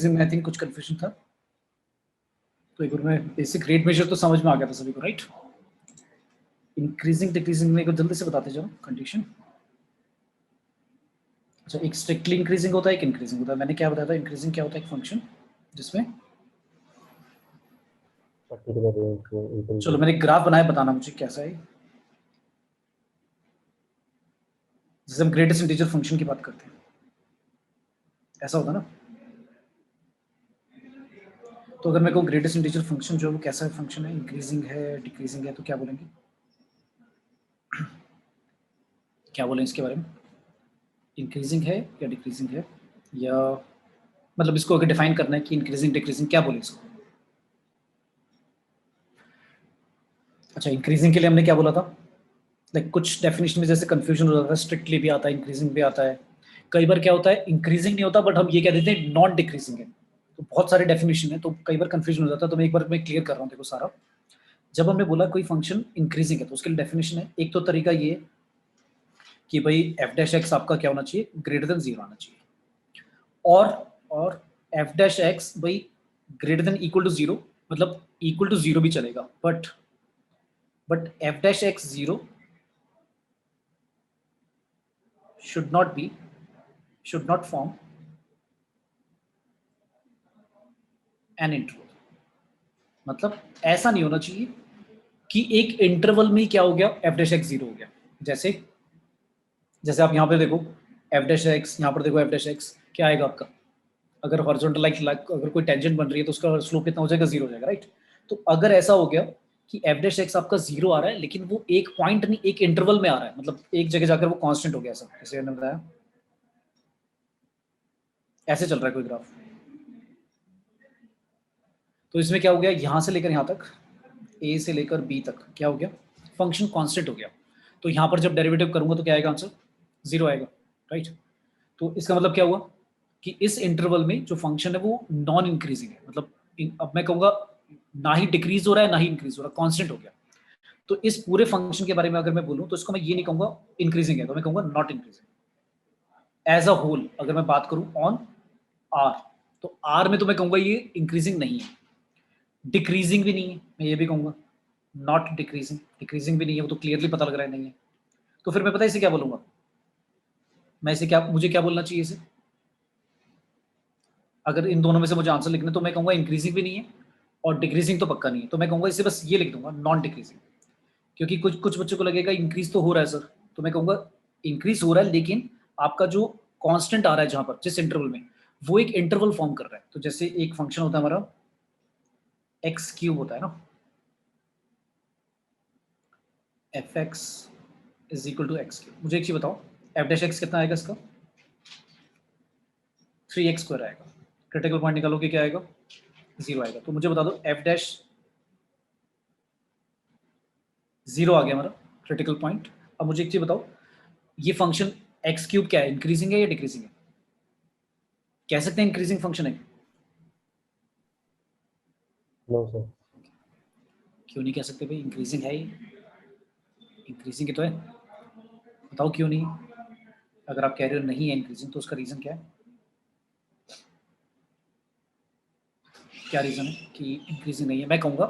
में I think कुछ confusion था, तो एक बार में बेसिक रेट मेजर तो समझ में आ गया था सभी को, राइट? इंक्रीजिंग डिक्रीजिंग में एक बार जल्दी से बताते जाओ कंडीशन। अच्छा, एक स्ट्रिक्टली इंक्रीजिंग होता है, एक इंक्रीजिंग होता है। मैंने क्या बताया था, इंक्रीजिंग क्या होता है? एक फंक्शन जिसमें, चलो मैंने एक ग्राफ बनाया, बताना मुझे कैसा है। जैसे हम ग्रेटेस्ट इंटीजर फंक्शन की बात करते हैं, ऐसा होता है ना। तो अगर मैं कहूँ ग्रेटेस्ट इंटीजर फंक्शन जो है वो कैसा फंक्शन है, इंक्रीजिंग है, डिक्रीजिंग है, तो क्या बोलेंगे? क्या बोलें इसके बारे में? इंक्रीजिंग है या डिक्रीजिंग है, या मतलब इसको अगर डिफाइन करना है कि इंक्रीजिंग डिक्रीजिंग, क्या बोले इसको? अच्छा, इंक्रीजिंग के लिए हमने क्या बोला था? लाइक कुछ डेफिनेशन में जैसे कंफ्यूजन हो जाता है, स्ट्रिक्टली भी आता है, इंक्रीजिंग भी आता है। कई बार क्या होता है, इंक्रीजिंग नहीं होता बट हम ये कह देते हैं नॉन डिक्रीजिंग है। तो बहुत सारे डेफिनेशन है, तो कई बार कंफ्यूजन हो जाता है। तो मैं एक बार मैं क्लियर कर रहा हूँ, देखो सारा। जब हमने बोला कोई फंक्शन इंक्रीजिंग है तो उसके लिए डेफिनेशन है। एक तो तरीका ये कि भाई एफ डैश एक्स आपका क्या होना चाहिए, ग्रेटर देन 0 आना चाहिए। और एफ डैश एक्स भाई ग्रेटर देन इक्वल टू 0, मतलब इक्वल टू 0 भी चलेगा, but F dash x 0 should not form an interval। मतलब ऐसा नहीं होना चाहिए कि एक इंटरवल में क्या हो गया, एफ डैश एक्स 0 हो गया। जैसे जैसे आप यहाँ पे देखो एफ डैश एक्स, यहाँ पर देखो एफ डैश एक्स, क्या आएगा आपका? अगर हॉरिजॉन्टल लाइक अगर कोई टेंजेंट बन रही है तो उसका स्लोप कितना हो जाएगा, 0 हो जाएगा, राइट? तो अगर ऐसा हो गया कि एफ डैश एक्स आपका 0 आ रहा है, लेकिन वो एक पॉइंट नहीं, एक इंटरवल में आ रहा है, मतलब एक जगह जाकर वो कांस्टेंट हो गया, ऐसा जैसे मैंने बताया, ऐसे चल रहा है कोई ग्राफ। तो इसमें क्या हो गया, यहां से लेकर यहां तक, ए से लेकर बी तक क्या हो गया, फंक्शन कांस्टेंट हो गया। तो यहां पर जब डेरिवेटिव करूंगा तो क्या आएगा आंसर, 0 आएगा, राइट? तो इसका मतलब क्या हुआ कि इस इंटरवल में जो फंक्शन है वो नॉन इंक्रीजिंग है, मतलब अब मैं कहूंगा ना ही डिक्रीज हो रहा है ना ही इंक्रीज हो रहा है, कांस्टेंट हो गया। तो इस पूरे फंक्शन के बारे में अगर मैं बोलूं तो इसको मैं ये नहीं कहूंगा इंक्रीजिंग है, तो मैं कहूंगा not increasing as a whole. अगर मैं बात करूं ऑन आर, तो आर में तो मैं कहूंगा ये इंक्रीजिंग नहीं है, डिक्रीजिंग भी नहीं है, मैं ये भी कहूंगा नॉट डिक्रीजिंग, डिक्रीजिंग भी नहीं है, वो तो क्लियरली पता लग रहा है नहीं है। तो फिर मैं पता है इसे क्या बोलूंगा, मैं इसे क्या, मुझे क्या बोलना चाहिए इसे? अगर इन दोनों में से मुझे आंसर लिखना तो मैं कहूंगा इंक्रीजिंग भी नहीं है और डिक्रीजिंग तो पक्का नहीं है, तो मैं कहूंगा इसे बस ये लिख दूंगा नॉन डिक्रीजिंग। क्योंकि कुछ कुछ बच्चों को लगेगा इंक्रीज तो हो रहा है सर, तो मैं कहूंगा इंक्रीज हो रहा है, लेकिन आपका जो कांस्टेंट आ रहा है जहां पर जिस इंटरवल में, वो एक इंटरवल फॉर्म कर रहा है। तो जैसे एक फंक्शन होता है हमारा एक्स क्यूब होता है ना, f x is equal to x cube. मुझे एक चीज बताओ, एफ डैश एक्स कितना आएगा इसका, 3x² आएगा। क्रिटिकल पॉइंट निकालो कि क्या आएगा, 0 आएगा। तो मुझे बता दो एफ डैश 0 आ गया हमारा क्रिटिकल पॉइंट। अब मुझे एक चीज बताओ, ये फंक्शन एक्स क्यूब क्या है, इंक्रीजिंग है या डिक्रीजिंग है? कह सकते हैं इंक्रीजिंग फंक्शन है? No sir. क्यों नहीं कह सकते भाई, इंक्रीजिंग है ही, इंक्रीजिंग ही तो है। बताओ क्यों नहीं? अगर आप कह रहे हो नहीं है इंक्रीजिंग तो उसका रीजन क्या है? क्या रीजन है कि इंक्रीजिंग नहीं है? मैं कहूंगा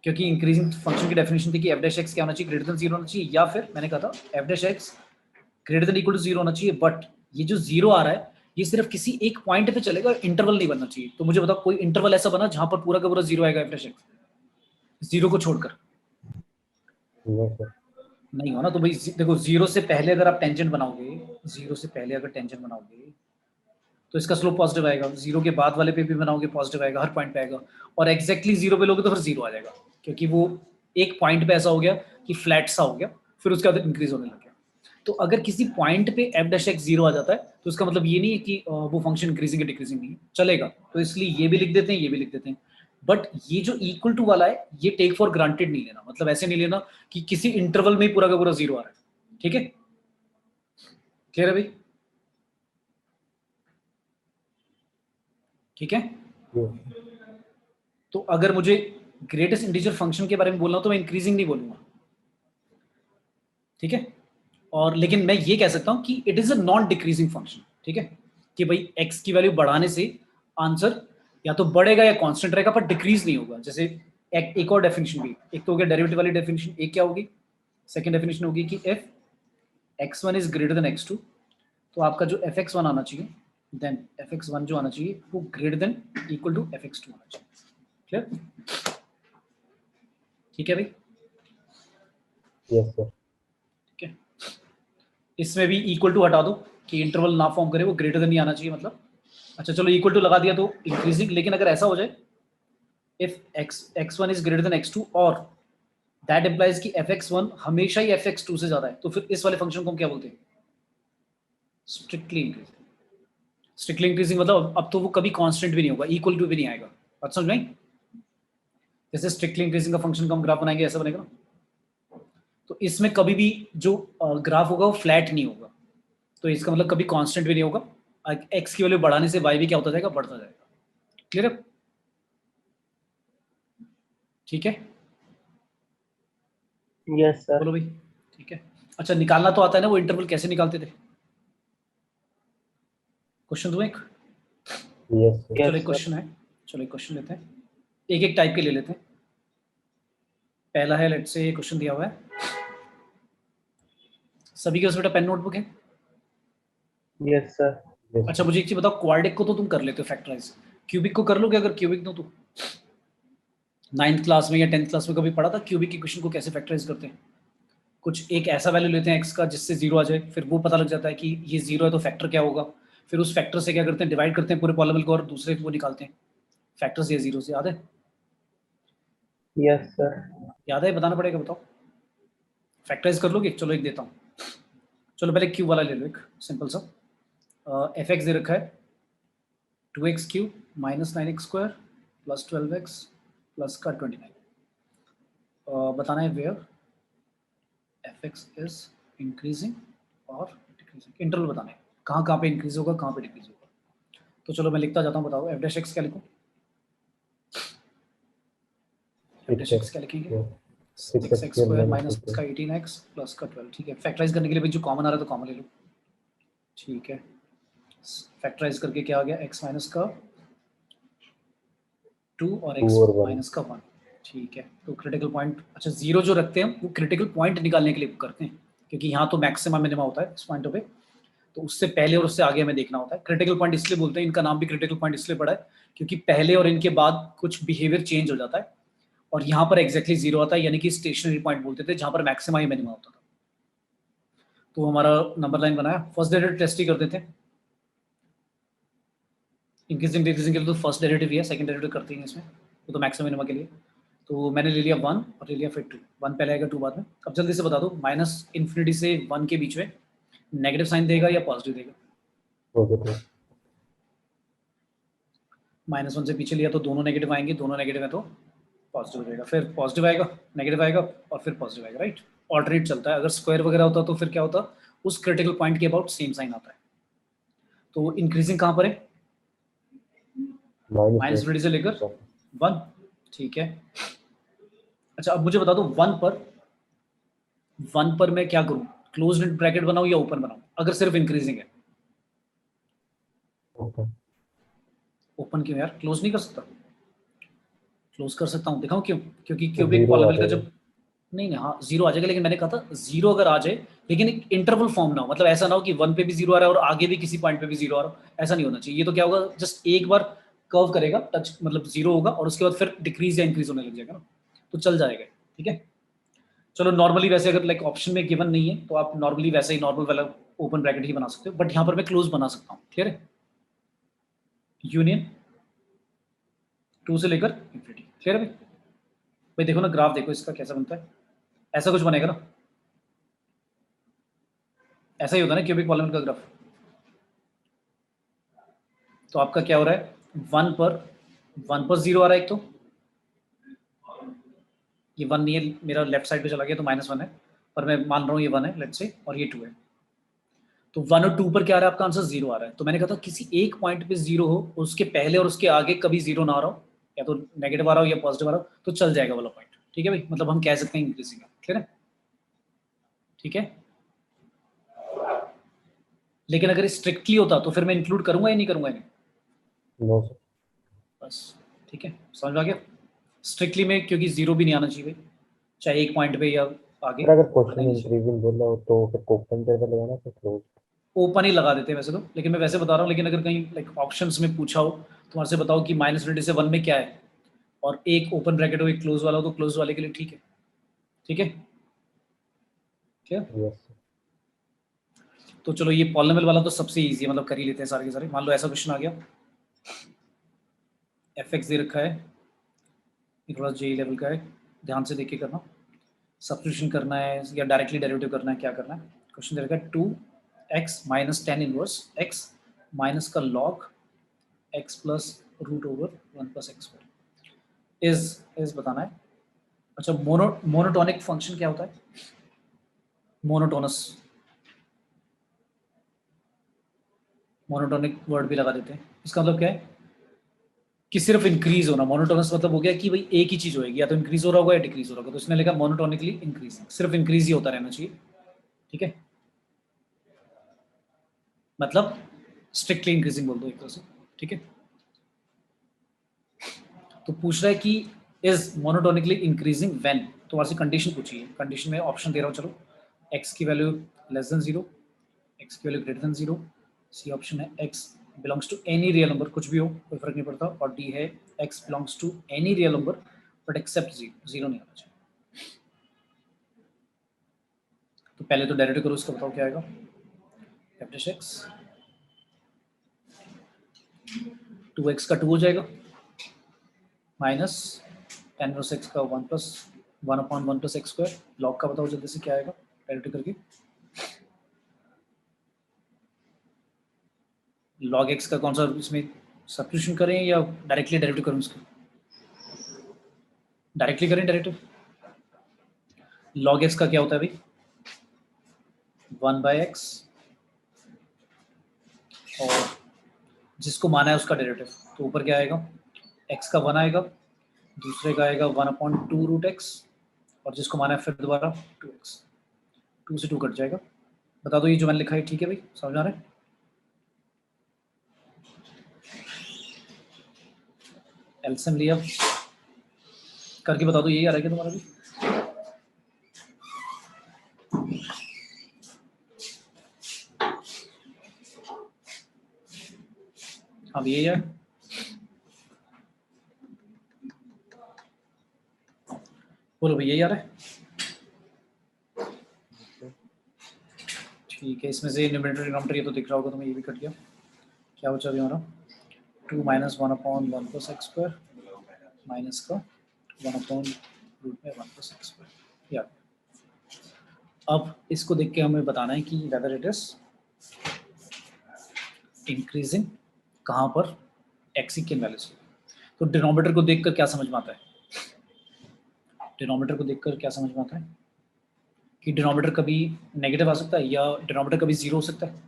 क्योंकि इंक्रीजिंग फंक्शन की डेफिनेशन थी कि एफ डैश एक्स क्या होना चाहिए, ग्रेटर देन 0 होना चाहिए, या फिर मैंने कहा था f dash x greater than equal to 0 होना चाहिए। बट ये जो 0 आ रहा है ये सिर्फ किसी एक पॉइंट पे चलेगा, इंटरवल नहीं बनना चाहिए। तो मुझे बताओ कोई इंटरवल ऐसा बना जहां पर पूरा का पूरा 0 आएगा एफ डैश एक्स, 0 को छोड़कर? No sir. नहीं हो ना। तो भाई देखो, 0 से पहले अगर आप टेंजेंट बनाओगे, 0 से पहले अगर टेंजेंट बनाओगे तो इसका स्लोप पॉजिटिव आएगा, 0 के बाद वाले पे भी बनाओगे पॉजिटिव आएगा, हर पॉइंट पे आएगा। और एग्जैक्टली 0 पे लोगे तो फिर 0 आ जाएगा, क्योंकि वो एक पॉइंट पे ऐसा हो गया कि फ्लैट सा हो गया, फिर उसके बाद इंक्रीज होने लग गया। तो अगर किसी पॉइंट पे एफ डैश एक्स 0 आ जाता है तो उसका मतलब ये नहीं है कि वो फंक्शन इंक्रीजिंग या डिक्रीजिंग नहीं है, चलेगा। तो इसलिए ये भी लिख देते हैं, ये भी लिख देते हैं। बट ये जो इक्वल टू वाला है ये टेक फॉर ग्रांटेड नहीं लेना, मतलब ऐसे नहीं लेना कि किसी इंटरवल में ही पूरा का पूरा 0 आ रहा है। ठीक है, क्लियर है भाई? ठीक है। तो अगर मुझे ग्रेटेस्ट इंटीजर फंक्शन के बारे में बोलना हो तो मैं इंक्रीजिंग नहीं बोलूंगा, ठीक है? और लेकिन मैं ये कह सकता हूं कि it is a non decreasing function, ठीक है? कि भाई x की वैल्यू बढ़ाने से आंसर या तो बढ़ेगा या कांस्टेंट रहेगा पर डिक्रीज नहीं होगा। जैसे एक और डेफिनेशन भी, एक तो हो गया डेरिवेटिव वाली डेफिनेशन, एक क्या होगी, सेकंड डेफिनेशन होगी कि if x1 is greater than x2, तो आपका जो fx1 आना चाहिए, देन fx1 जो आना चाहिए वो greater than equal to fx2 आना चाहिए। क्लियर? ठीक है भाई? Yes sir. ठीक है, इसमें भी इक्वल टू हटा दो कि इंटरवल ना फॉर्म करे, वो ग्रेटर देन ही आना चाहिए मतलब। अच्छा चलो इक्वल टू लगा दिया तो इंक्रीजिंग, लेकिन अगर ऐसा हो जाए if x1 is greater than x2 और दैट इंप्लाइज कि fx1 हमेशा ही fx2 से ज्यादा है, तो फिर इस वाले फंक्शन को हम क्या बोलते हैं, स्ट्रिक्टली इंक्रीजिंग। स्ट्रिक्टली इंक्रीजिंग मतलब अब तो वो कभी कांस्टेंट भी नहीं होगा, इक्वल टू भी नहीं आएगा। बात समझ में आई? जैसे स्ट्रिक्टली इंक्रीजिंग का फंक्शन का हम ग्राफ बनाएंगे ऐसा बनेगा ना, तो इसमें कभी भी जो ग्राफ होगा वो फ्लैट नहीं होगा, तो इसका मतलब कभी कांस्टेंट भी नहीं होगा। एक्स की वैल्यू बढ़ाने से वाई भी क्या होता जाएगा, बढ़ता जाएगा। क्लियर है? ठीक है, यस सर। बोलो भाई। ठीक है, अच्छा निकालना तो आता है ना वो इंटरवल, कैसे निकालते थे? क्वेश्चन दो एक। Yes sir. चलो एक क्वेश्चन है, चलो एक क्वेश्चन लेते हैं, एक एक टाइप के ले लेते हैं। पहला है, लेट्स से ये क्वेश्चन दिया हुआ है, सभी के पास बेटा पेन नोटबुक है? Yes sir. अच्छा मुझे एक चीज बताओ, क्वाड्रिक को तो तुम कर लेते हो फैक्टराइज, क्यूबिक को कर लोगे? अगर क्यूबिक दो तो 9th क्लास में या 10th क्लास में कभी पढ़ा था क्यूबिक इक्वेशन को कैसे फैक्टराइज करते हैं? कुछ एक ऐसा वैल्यू लेते हैं एक्स का जिससे जीरो आ जाए, फिर वो पता लग जाता है कि ये जीरो है तो फैक्टर क्या होगा, फिर उस फैक्टर से क्या करते हैं, डिवाइड करते हैं पूरे पॉलिनोमियल को और दूसरे को निकालते हैं फैक्टर से या जीरो से। याद है? Yes sir. याद है, बताना पड़ेगा, बताओ। फैक्टराइज कर लोगे? चलो एक देता हूँ, चलो पहले क्यूब वाला ले लो, एक सिंपल सा। एफ एक्स दे रखा है 2x³ minus 9x² plus 12x plus का 29। बताना है where f x is increasing और डिक्रीजिंग, इंटरवल बताना है कहाँ कहाँ पे इंक्रीज होगा कहाँ पे डिक्रीज होगा। तो चलो मैं लिखता जाता हूँ, बताओ एफ डैश एक्स क्या लिखूँ? एफ डैश एक्स क्या लिखेंगे? 6x² माइनस का 18x प्लस का 12। ठीक है, फैक्टराइज करने के लिए भाई जो कॉमन आ रहा है तो कॉमन ले लो। ठीक है, फैक्टराइज करके क्या आ गया, x माइनस का 2 और x माइनस का 1। ठीक है, तो क्रिटिकल पॉइंट, अच्छा जीरो जो रखते हैं वो क्रिटिकल पॉइंट निकालने के लिए करते हैं, क्योंकि यहाँ तो मैक्सिमम मिनिमम होता है इस पॉइंट पे, तो उससे पहले और उससे आगे हमें देखना होता है। क्रिटिकल पॉइंट इसलिए बोलते हैं, इनका नाम भी क्रिटिकल पॉइंट इसलिए पड़ा है क्योंकि पहले और इनके बाद कुछ बिहेवियर चेंज हो जाता है, और यहाँ पर एग्जैक्टली जीरो आता है, यानी कि स्टेशनरी पॉइंट बोलते थे जहाँ पर मैक्सिमम या मिनिमम होता था। तो हमारा नंबर लाइन बनाया, फर्स्ट डेरिवेटिव टेस्ट ही कर देते हैं, इंक्रीजिंग डिक्रीजिंग के लिए तो फर्स्ट डेरिवेटिव ही है, सेकंड डेरिवेटिव करते हैं इसमें, वो तो मैक्सिमम मिनिमम के लिए। तो मैंने ले लिया 1 और ले लिया फिर 2, 1 पहले आएगा 2 बाद में। अब जल्दी से बता दो, माइनस इन्फिनिटी से 1 के बीच में नेगेटिव साइन देगा या पॉजिटिव देगा? पॉजिटिव। -1 से पीछे लिया तो दोनों नेगेटिव आएंगे, दोनों नेगेटिव है तो पॉजिटिव हो जाएगा, फिर पॉजिटिव आएगा, नेगेटिव आएगा और फिर पॉजिटिव आएगा, राइट? ऑल्टरनेट चलता है। अगर स्क्वायर वगैरह होता तो फिर क्या होता, उस क्रिटिकल पॉइंट के अबाउट सेम साइन आता है। तो इंक्रीजिंग कहाँ पर है? माइनस से लेकर 1। ठीक है, अच्छा अब मुझे बता दो 1 पर मैं क्या करूं, क्लोज ब्रैकेट बनाऊं या ओपन बनाऊं अगर सिर्फ इंक्रीजिंग है? ओपन क्यों यार, क्लोज नहीं कर सकता? क्लोज कर सकता हूं, दिखाऊं क्यों? क्योंकि क्यूबिक पॉलिनोमियल का जब नहीं हाँ जीरो आ जाएगा, लेकिन मैंने कहा था जीरो अगर आ जाए लेकिन एक इंटरवल फॉर्म ना हो, मतलब ऐसा ना हो कि 1 पे भी जीरो आ रहा है और आगे भी किसी पॉइंट पे भी जीरो आ रहा हो, ऐसा नहीं होना चाहिए। ये तो क्या होगा, जस्ट एक बार कर्व करेगा टच, मतलब जीरो होगा और उसके बाद फिर डिक्रीज या इंक्रीज होने लग जाएगा ना, तो चल जाएगा। ठीक है, चलो नॉर्मली वैसे अगर लाइक ऑप्शन में गिवन नहीं है तो आप नॉर्मली वैसे ही नॉर्मल वाला ओपन ब्रैकेट ही बना सकते हो, बट यहाँ पर मैं क्लोज बना सकता हूँ। क्लियर है? यूनियन 2 से लेकर इंफिनिटी। क्लियर है भाई? भाई देखो ना ग्राफ देखो इसका कैसा बनता है, ऐसा कुछ बनेगा ना, ऐसा ही होता है ना क्यूबिक पॉलिनोमियल का ग्राफ। तो आपका क्या हो रहा है, 1 पर जीरो आ रहा है, एक तो ये 1 नहीं है, मेरा लेफ्ट साइड पे चला गया तो -1 है, पर मैं मान रहा हूँ ये 1 है लेट्स से, और ये 2 है। तो 1 और 2 पर क्या आ रहा है आपका आंसर, जीरो आ रहा है। तो मैंने कहा था किसी एक पॉइंट पे जीरो हो, उसके पहले और उसके आगे कभी जीरो ना आ रहा हो, या तो नेगेटिव आ रहा हो या पॉजिटिव आ रहा हो, तो चल जाएगा वाला पॉइंट। ठीक है भाई, मतलब हम कह सकते हैं इंक्रीजिंग है। क्लियर है? ठीक है, लेकिन अगर स्ट्रिक्टली होता तो फिर मैं इंक्लूड करूंगा या नहीं करूंगा इन्हें? No sir. बस ठीक है, समझ में आ गया। स्ट्रिक्टली में क्योंकि जीरो भी नहीं आना चाहिए भाई, चाहे एक पॉइंट पे या आगे। सर अगर क्वेश्चन इंक्रीजिंग बोल रहा हो तो फिर ओपन इंटरवल लगाना फिर क्लोज। ओपन ही लगा देते हैं वैसे तो, लेकिन मैं वैसे बता रहा हूँ। लेकिन अगर कहीं लाइक ऑप्शंस में पूछा हो तुम्हारे से बताओ कि -∞ से 1 में क्या है, और एक ओपन ब्रैकेट हो एक क्लोज वाला हो, तो क्लोज वाले के लिए ठीक है। ठीक है, क्या? Yes sir. तो चलो ये पॉलिनोमियल वाला तो सबसे इजी है, मतलब कर ही लेते हैं सारे के सारे। मान लो ऐसा क्वेश्चन आ गया, fx दे रखा है, ये थोड़ा जेई लेवल का है, ध्यान से देख के करना। सब्स्टिट्यूशन करना है या डायरेक्टली डेरिवेटिव करना है, क्या करना है? क्वेश्चन दे रखा है 2x minus ten inverse x minus का log x plus root over 1 plus x square is बताना है। अच्छा, मोनोटोनिक फंक्शन क्या होता है? मोनोटोनस, मोनोटोनिक वर्ड भी लगा देते हैं। इसका मतलब क्या है कि सिर्फ इंक्रीज होना। मोनोटोनस मतलब हो गया कि भाई एक ही चीज होएगी, या तो इंक्रीज हो रहा होगा या डिक्रीज हो रहा होगा। तो इसने लिखा मोनोटोनिकली इंक्रीजिंग, सिर्फ इंक्रीज ही होता रहना चाहिए। ठीक है, मतलब स्ट्रिक्टली इंक्रीजिंग बोल दो एक तरह से। ठीक है, तो पूछ रहा है कि इज मोनोटोनिकली इंक्रीजिंग व्हेन, तो वहां से कंडीशन पूछी है। कंडीशन में ऑप्शन दे रहा हूँ, चलो। एक्स की वैल्यू लेस देन 0, एक्स की value greater than 0, c option है x belongs to any real number, कुछ भी हो कोई फर्क नहीं पड़ता, और डी है x belongs to any real number but except 0, 0 नहीं आना चाहिए। तो पहले तो डेरिवेटिव करो, उसका बताओ क्या आएगा। एफ एक्स 2x का 2 हो जाएगा, माइनस टेन इनवर्स एक्स का 1 plus 1/1 plus x square. Log का बताओ जल्दी से क्या आएगा डेरिवेटिव करके। लॉग एक्स का कौन सा, इसमें सब्स्टिट्यूशन करें या डायरेक्टली डेरिवेटिव करूं इसका? डायरेक्टली करें डेरिवेटिव। लॉग एक्स का क्या होता है भाई? 1/x, और जिसको माना है उसका डेरिवेटिव, तो ऊपर क्या आएगा? x का 1 आएगा, दूसरे का आएगा 1/2 रूट एक्स, और जिसको माना है फिर दोबारा 2x, 2 से 2 कट जाएगा। बता दो ये जो मैंने लिखा है ठीक है भाई, समझ आ रहा है? एलसीएम लिया करके बता दो यही आ रहा है क्या तुम्हारा भी? अब यही है, बोलो भाई यही आ रहा है? ठीक है, इसमें से न्यूमरेटर डिनोमिनेटर ये तो दिख रहा होगा तुम्हें, ये भी कट गया। क्या बचा अभी हमारा? 2 minus 1/1 plus x square minus का 1/रूट में 1 प्लस एक्स स्क्वायर। या अब इसको देख के हमें बताना है कि वेदर इट इज इंक्रीजिंग कहाँ पर, एक्स की किन वैल्यू से। तो डिनोमिनेटर को देखकर क्या समझ में आता है? डिनोमिनेटर को देखकर क्या समझ में आता है कि डिनोमिनेटर कभी नेगेटिव आ सकता है या डिनोमिनेटर कभी 0 हो सकता है?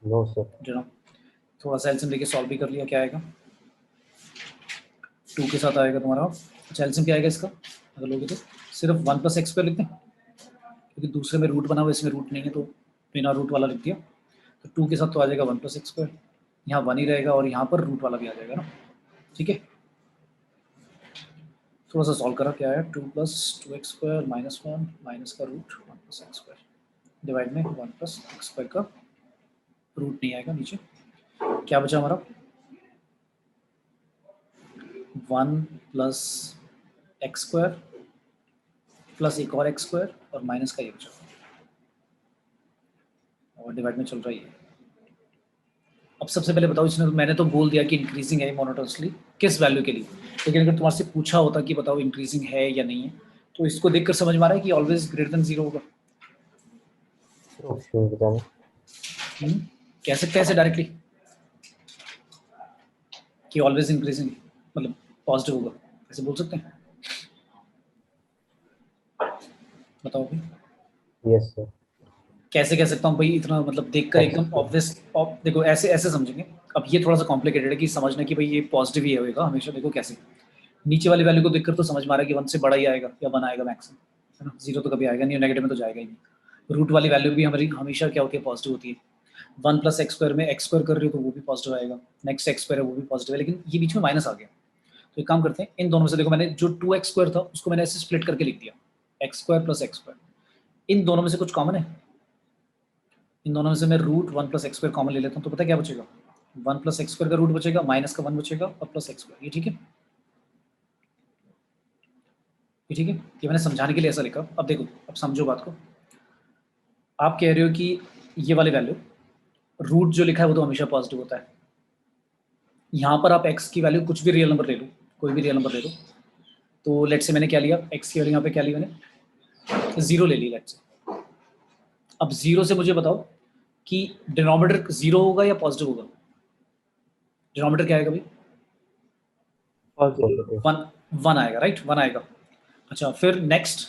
No sir. थोड़ा सा एलसीएम लेके सॉल्व भी कर लिया, क्या आएगा? 2 के साथ आएगा तुम्हारा। अच्छा, एलसीएम क्या आएगा इसका अगर लोगे तो? सिर्फ 1 प्लस एक्स स्क्वायर लिखते हैं, क्योंकि दूसरे में रूट बना हुआ, इसमें रूट नहीं है तो बिना रूट वाला लिख दिया। तो 2 के साथ तो आ जाएगा 1 प्लस एक्स स्क्वायर, यहाँ 1 ही रहेगा और यहाँ पर रूट वाला भी आ जाएगा ना। ठीक है, थोड़ा सा सॉल्व करा, क्या है? 2 plus 2x square minus 1 minus का root 1 plus x square, divide में 1 प्लस एक्स स्क्वायर का रूट नहीं आएगा नीचे। क्या बचा हमारा? 1 प्लस एक्स स्क्वायर प्लस एक और एक्स स्क्वायर और माइनस का ये बचा, और डिवाइड में चल रहा है। अब सबसे पहले बताओ, इसने मैंने तो बोल दिया कि इंक्रीजिंग है मोनोटोनसली, किस वैल्यू के लिए। लेकिन अगर तुम्हारे से पूछा होता कि बताओ इंक्रीजिंग है या नहीं है, तो इसको देखकर समझ में आ रहा है कि ऑलवेज ग्रेटर देन 0 होगा। ऑप्शन बताना। कह सकते हैं ऐसे डायरेक्टली कि ऑलवेज इंक्रीजिंग, मतलब पॉजिटिव होगा, ऐसे बोल सकते हैं? बताओ भाई। Yes sir. कैसे कह सकता हूँ भाई इतना, मतलब देखकर एकदम ऑब्वियस। देखो ऐसे ऐसे समझेंगे। अब ये थोड़ा सा कॉम्प्लिकेटेड है कि समझना कि भाई ये पॉजिटिव ही होगा हमेशा। देखो कैसे, नीचे वाली वैल्यू को देखकर तो समझ में आ रहा है कि 1 से बड़ा ही आएगा या 1 आएगा मैक्सिमम, है ना। 0 तो कभी आएगा नहीं, नेगेटिव में तो जाएगा ही नहीं। रूट वाली वैल्यू भी हमारी हमेशा क्या होती है, पॉजिटिव होती है। 1 प्लस एक्स स्क्वायर में एक्स स्क्वायर कर रही हो तो वो भी पॉजिटिव आएगा, नेक्स्ट एक्स स्क्वायर है वो भी पॉजिटिव है, लेकिन ये बीच में माइनस आ गया। तो एक काम करते हैं, इन दोनों में से देखो मैंने जो 2x स्क्वायर था उसको मैंने ऐसे स्प्लिट करके लिख दिया, x square plus x square. इन दोनों में से कुछ कॉमन है, इन दोनों में से मैं root 1 plus x square common ले लेता हूँ, तो पता क्या बचेगा, 1 प्लस एक्स स्क्वायर का रूट बचेगा, माइनस का 1 बचेगा और प्लस एक्स स्क्वायर। ये ठीक है, ये ठीक है, ये मैंने समझाने के लिए ऐसा लिखा। अब देखो, अब समझो बात को। आप कह रहे हो कि ये वाले वैल्यू रूट जो लिखा है वो तो हमेशा पॉजिटिव होता है। यहाँ पर आप x की वैल्यू कुछ भी रियल नंबर ले लो, कोई भी रियल नंबर ले लो। तो लेट से मैंने क्या लिया, x की वैल्यू यहाँ पे क्या ली मैंने, 0 ले ली लेट से। अब 0 से मुझे बताओ कि डिनोमिनेटर 0 होगा या पॉजिटिव होगा। डिनोमिनेटर क्या आएगा भाई, पॉजिटिव। 1 आएगा, राइट, 1 आएगा। अच्छा, फिर नेक्स्ट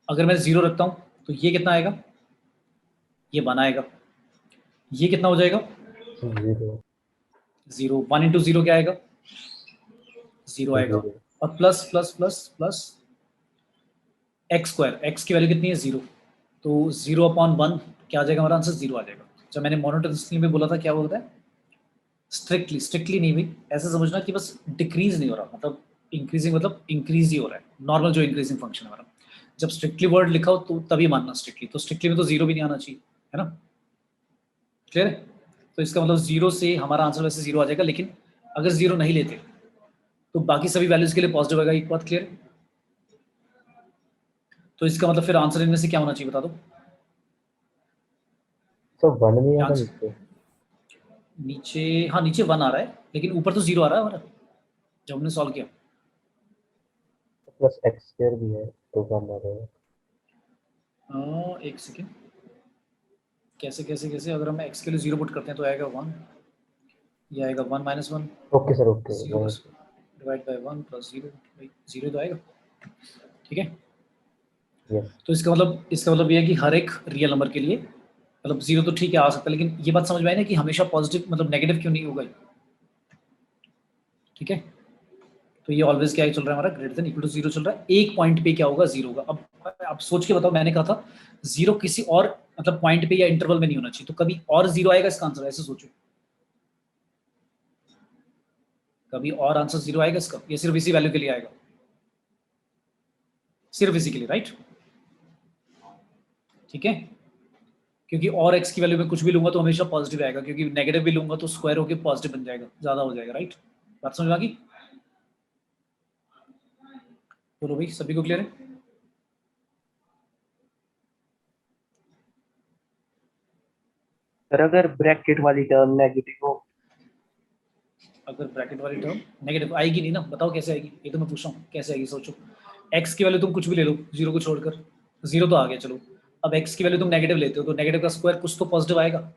अगर मैं 0 रखता हूँ तो ये कितना आएगा, ये 1 आएगा। ये कितना हो जाएगा, 0 0। 1 इंटू 0 क्या आएगा, 0 आएगा। 0 और plus plus plus plus x square, x की वैल्यू कितनी है, 0। तो 0/1 क्या आ जाएगा, हमारा आंसर 0 आ जाएगा। जब मैंने मोनोटोनिकली में बोला था क्या बोलता है, स्ट्रिक्टली, स्ट्रिक्टली नहीं भाई, ऐसा समझना कि बस डिक्रीज नहीं हो रहा, मतलब इंक्रीजिंग, मतलब इंक्रीज ही हो रहा है, नॉर्मल जो इंक्रीजिंग फंक्शन है हमारा। जब स्ट्रिक्टली वर्ड लिखा हो तो तभी मानना स्ट्रिक्टली, तो स्ट्रिक्टली में तो 0 भी नहीं आना चाहिए, है ना, क्लियर है। तो इसका मतलब 0 से हमारा आंसर वैसे 0 आ जाएगा, लेकिन अगर 0 नहीं लेते तो बाकी सभी वैल्यूज के लिए पॉजिटिव आएगा। एक बात क्लियर है। तो इसका मतलब फिर आंसर इनमें से क्या होना चाहिए, बता दो। तो 1 नहीं आता आंसर नीचे। नीचे, हाँ नीचे 1 आ रहा है, लेकिन ऊपर तो 0 आ रहा है हमारा जब हमने सॉल्व किया। प्लस एक्स स्क्वायर भी है तो 1 आ जाएगा। एक सेकेंड, कैसे कैसे कैसे, अगर हम x के लिए 0 पुट करते हैं तो आएगा 1, ये आएगा 1 माइनस 1, ओके सर, ओके 0 का डिवाइड बाय 1 प्लस 0, भाई 0 तो आएगा, ठीक है। यस। तो इसका मतलब ये है कि हर एक रियल नंबर के लिए मतलब 0 तो ठीक है आ सकता है, लेकिन ये बात समझ में आई ना कि हमेशा पॉजिटिव मतलब नेगेटिव क्यों नहीं होगा, ठीक है। तो ये ऑलवेज क्या चल रहा है हमारा, ग्रेटर देन इक्वल टू 0 चल रहा है। एक पॉइंट पे क्या होगा, 0 होगा। अब सोच के बताओ, मैंने कहा था 0 किसी और मतलब पॉइंट पे या इंटरवल में नहीं होना चाहिए, तो कभी और 0 आएगा इसका आंसर, ऐसे सोचो, कभी और आंसर 0 आएगा इसका, ये सिर्फ इसी वैल्यू के लिए आएगा, सिर्फ इसी के लिए, राइट, ठीक है। क्योंकि और x की वैल्यू में कुछ भी लूंगा तो हमेशा पॉजिटिव आएगा, क्योंकि नेगेटिव भी लूंगा तो स्क्वायर होकर पॉजिटिव बन जाएगा, ज्यादा हो जाएगा, राइट। बात समझ में आ गई, बोलो भाई, सभी को क्लियर है। सर अगर ब्रैकेट वाली टर्म नेगेटिव हो, अगर ब्रैकेट वाली टर्म नेगेटिव आएगी नहीं ना, बताओ कैसे आएगी, ये तो मैं पूछ रहा हूँ कैसे आएगी, सोचो। x की वैल्यू तुम कुछ भी ले लो, 0 को छोड़कर, 0 तो आ गया, चलो। अब x की वैल्यू तुम नेगेटिव लेते हो तो नेगेटिव का स्क्वायर कुछ तो पॉजिटिव आएगा,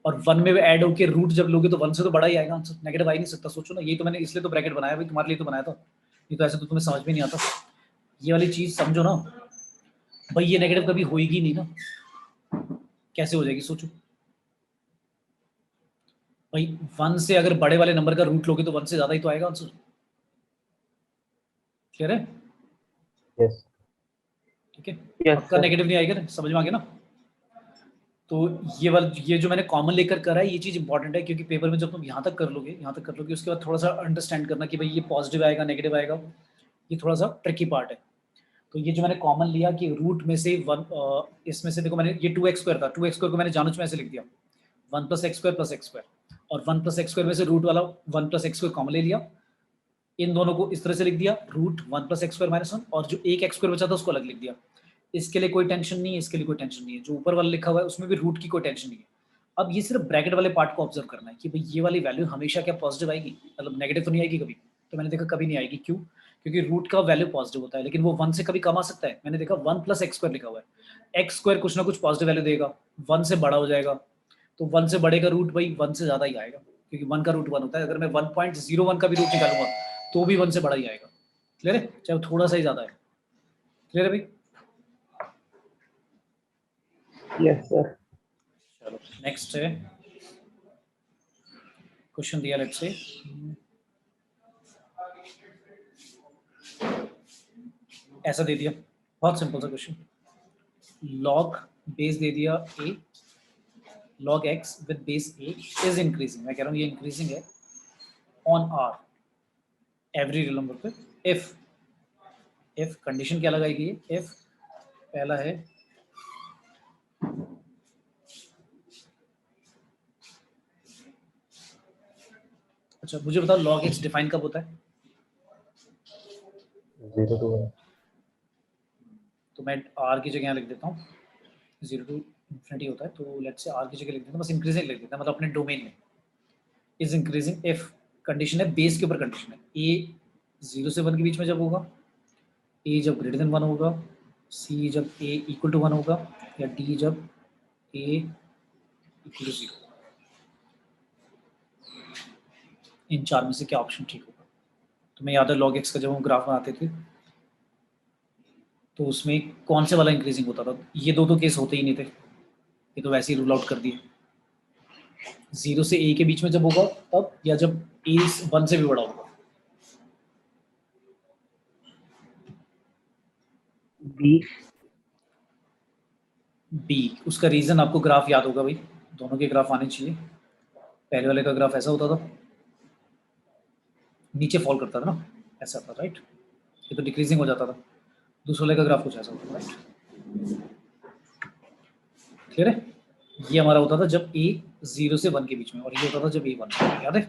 और 1 में ऐड होकर रूट जब लोगे तो 1 से तो बड़ा ही आएगा आंसर, नेगेटिव आ ही नहीं सकता। सोचो ना, ये तो मैंने इसलिए तो ब्रैकेट बनाया भाई, तुम्हारे लिए तो बनाया था, ये तो ऐसे तो तुम्हें समझ में नहीं आता, ये वाली चीज समझो ना भाई, ये नेगेटिव कभी होएगी नहीं ना, कैसे हो जाएगी सोचो भाई। 1 से अगर बड़े वाले नंबर का रूट लोगे तो 1 से ज्यादा ही तो आएगा आंसर, क्लियर है, यस। ठीक है। यस पक्का सर। नेगेटिव नहीं आएगा ना, समझ में आ गया ना। तो ये जो मैंने कॉमन लेकर करा है, ये चीज इंपॉर्टेंट है, क्योंकि पेपर में जब तुम यहाँ तक कर लोगे, यहाँ तक कर लोगे, उसके बाद थोड़ा सा अंडरस्टैंड करना कि भाई ये पॉजिटिव आएगा नेगेटिव आएगा, ये थोड़ा सा ट्रिकी पार्ट है। तो ये जो मैंने कॉमन लिया कि रूट में से 1, इसमें से देखो मैंने ये 2x स्क्वायर था, 2x स्क्वायर को मैंने जानूच में ऐसे लिख दिया 1 plus x square plus x square, और 1 प्लस एक्स स्क्वायर में से रूट वाला 1 प्लस एक्स स्क्वायर कॉमन ले लिया, इन दोनों को इस तरह से लिख दिया, root 1 plus x square minus 1, और जो एक एक्स स्क्वायर बचा था उसको अलग लिख दिया। इसके लिए कोई टेंशन नहीं है, इसके लिए कोई टेंशन नहीं है, जो ऊपर वाला लिखा हुआ है उसमें भी रूट की कोई टेंशन नहीं है। अब ये सिर्फ ब्रैकेट वाले पार्ट को ऑब्जर्व करना है कि भाई ये वाली वैल्यू हमेशा क्या पॉजिटिव आएगी, मतलब नेगेटिव तो नहीं आएगी कभी। तो मैंने देखा कभी नहीं आएगी, क्यों, क्योंकि रूट का वैल्यू पॉजिटिव होता है, लेकिन वो 1 से कभी कम आ सकता है। मैंने देखा 1 प्लस एक्स स्क्वायर लिखा हुआ है, एक्स स्क्वायर कुछ ना कुछ पॉजिटिव वैल्यू देगा, 1 से बड़ा हो जाएगा, तो 1 से बड़े का रूट भाई 1 से ज्यादा ही आएगा, क्योंकि 1 का रूट 1 होता है। अगर मैं 1.01 का भी रूट निकालूंगा तो भी 1 से बड़ा ही आएगा, क्लियर है, चाहे वो थोड़ा सा ही ज्यादा है, क्लियर है भाई। Yes sir. चलो नेक्स्ट है क्वेश्चन दिया, लेट्स से ऐसा दे दिया, बहुत सिंपल सा क्वेश्चन, log बेस दे दिया a, log x with base a is increasing, मैं कह रहा हूँ ये इंक्रीजिंग है on r every real number पे if कंडीशन क्या लगाएगी ये, if पहला है अच्छा मुझे बताओ log x डिफाइन कब होता है? 0 to 1. तो मैं r की जगह यहाँ लिख देता हूँ 0 to infinity होता है, तो लेट्स से r की जगह लिख देता हूँ, बस इंक्रीजिंग लिख देता हूँ, मतलब अपने डोमेन में इज इंक्रीजिंग if कंडीशन है, बेस के ऊपर कंडीशन है, a 0 से 1 के बीच में जब होगा, a जब ग्रेटर देन 1 होगा, c जब a इक्वल टू 1 होगा, या d जब a इक्वल टू 0। इन चार में से क्या ऑप्शन ठीक होगा? तुम्हें याद है log x का जब हम ग्राफ बनाते थे तो उसमें कौन से वाला इंक्रीजिंग होता था? ये दो तो केस होते ही नहीं थे, ये तो वैसे ही रूल आउट कर दिए। 0 से a के बीच में जब होगा तब, या जब a 1 से भी बड़ा होगा। बी, उसका रीजन आपको ग्राफ याद होगा भाई, दोनों के ग्राफ आने चाहिए। पहले वाले का ग्राफ ऐसा होता था, नीचे फॉल करता था ना, ऐसा था राइट, ये तो डिक्रीजिंग हो जाता था। दूसरे वाले का ग्राफ कुछ ऐसा होता था राइट, क्लियर है? ये हमारा होता था जब a 0 से 1 के बीच में, और ये होता था जब a 1, याद है?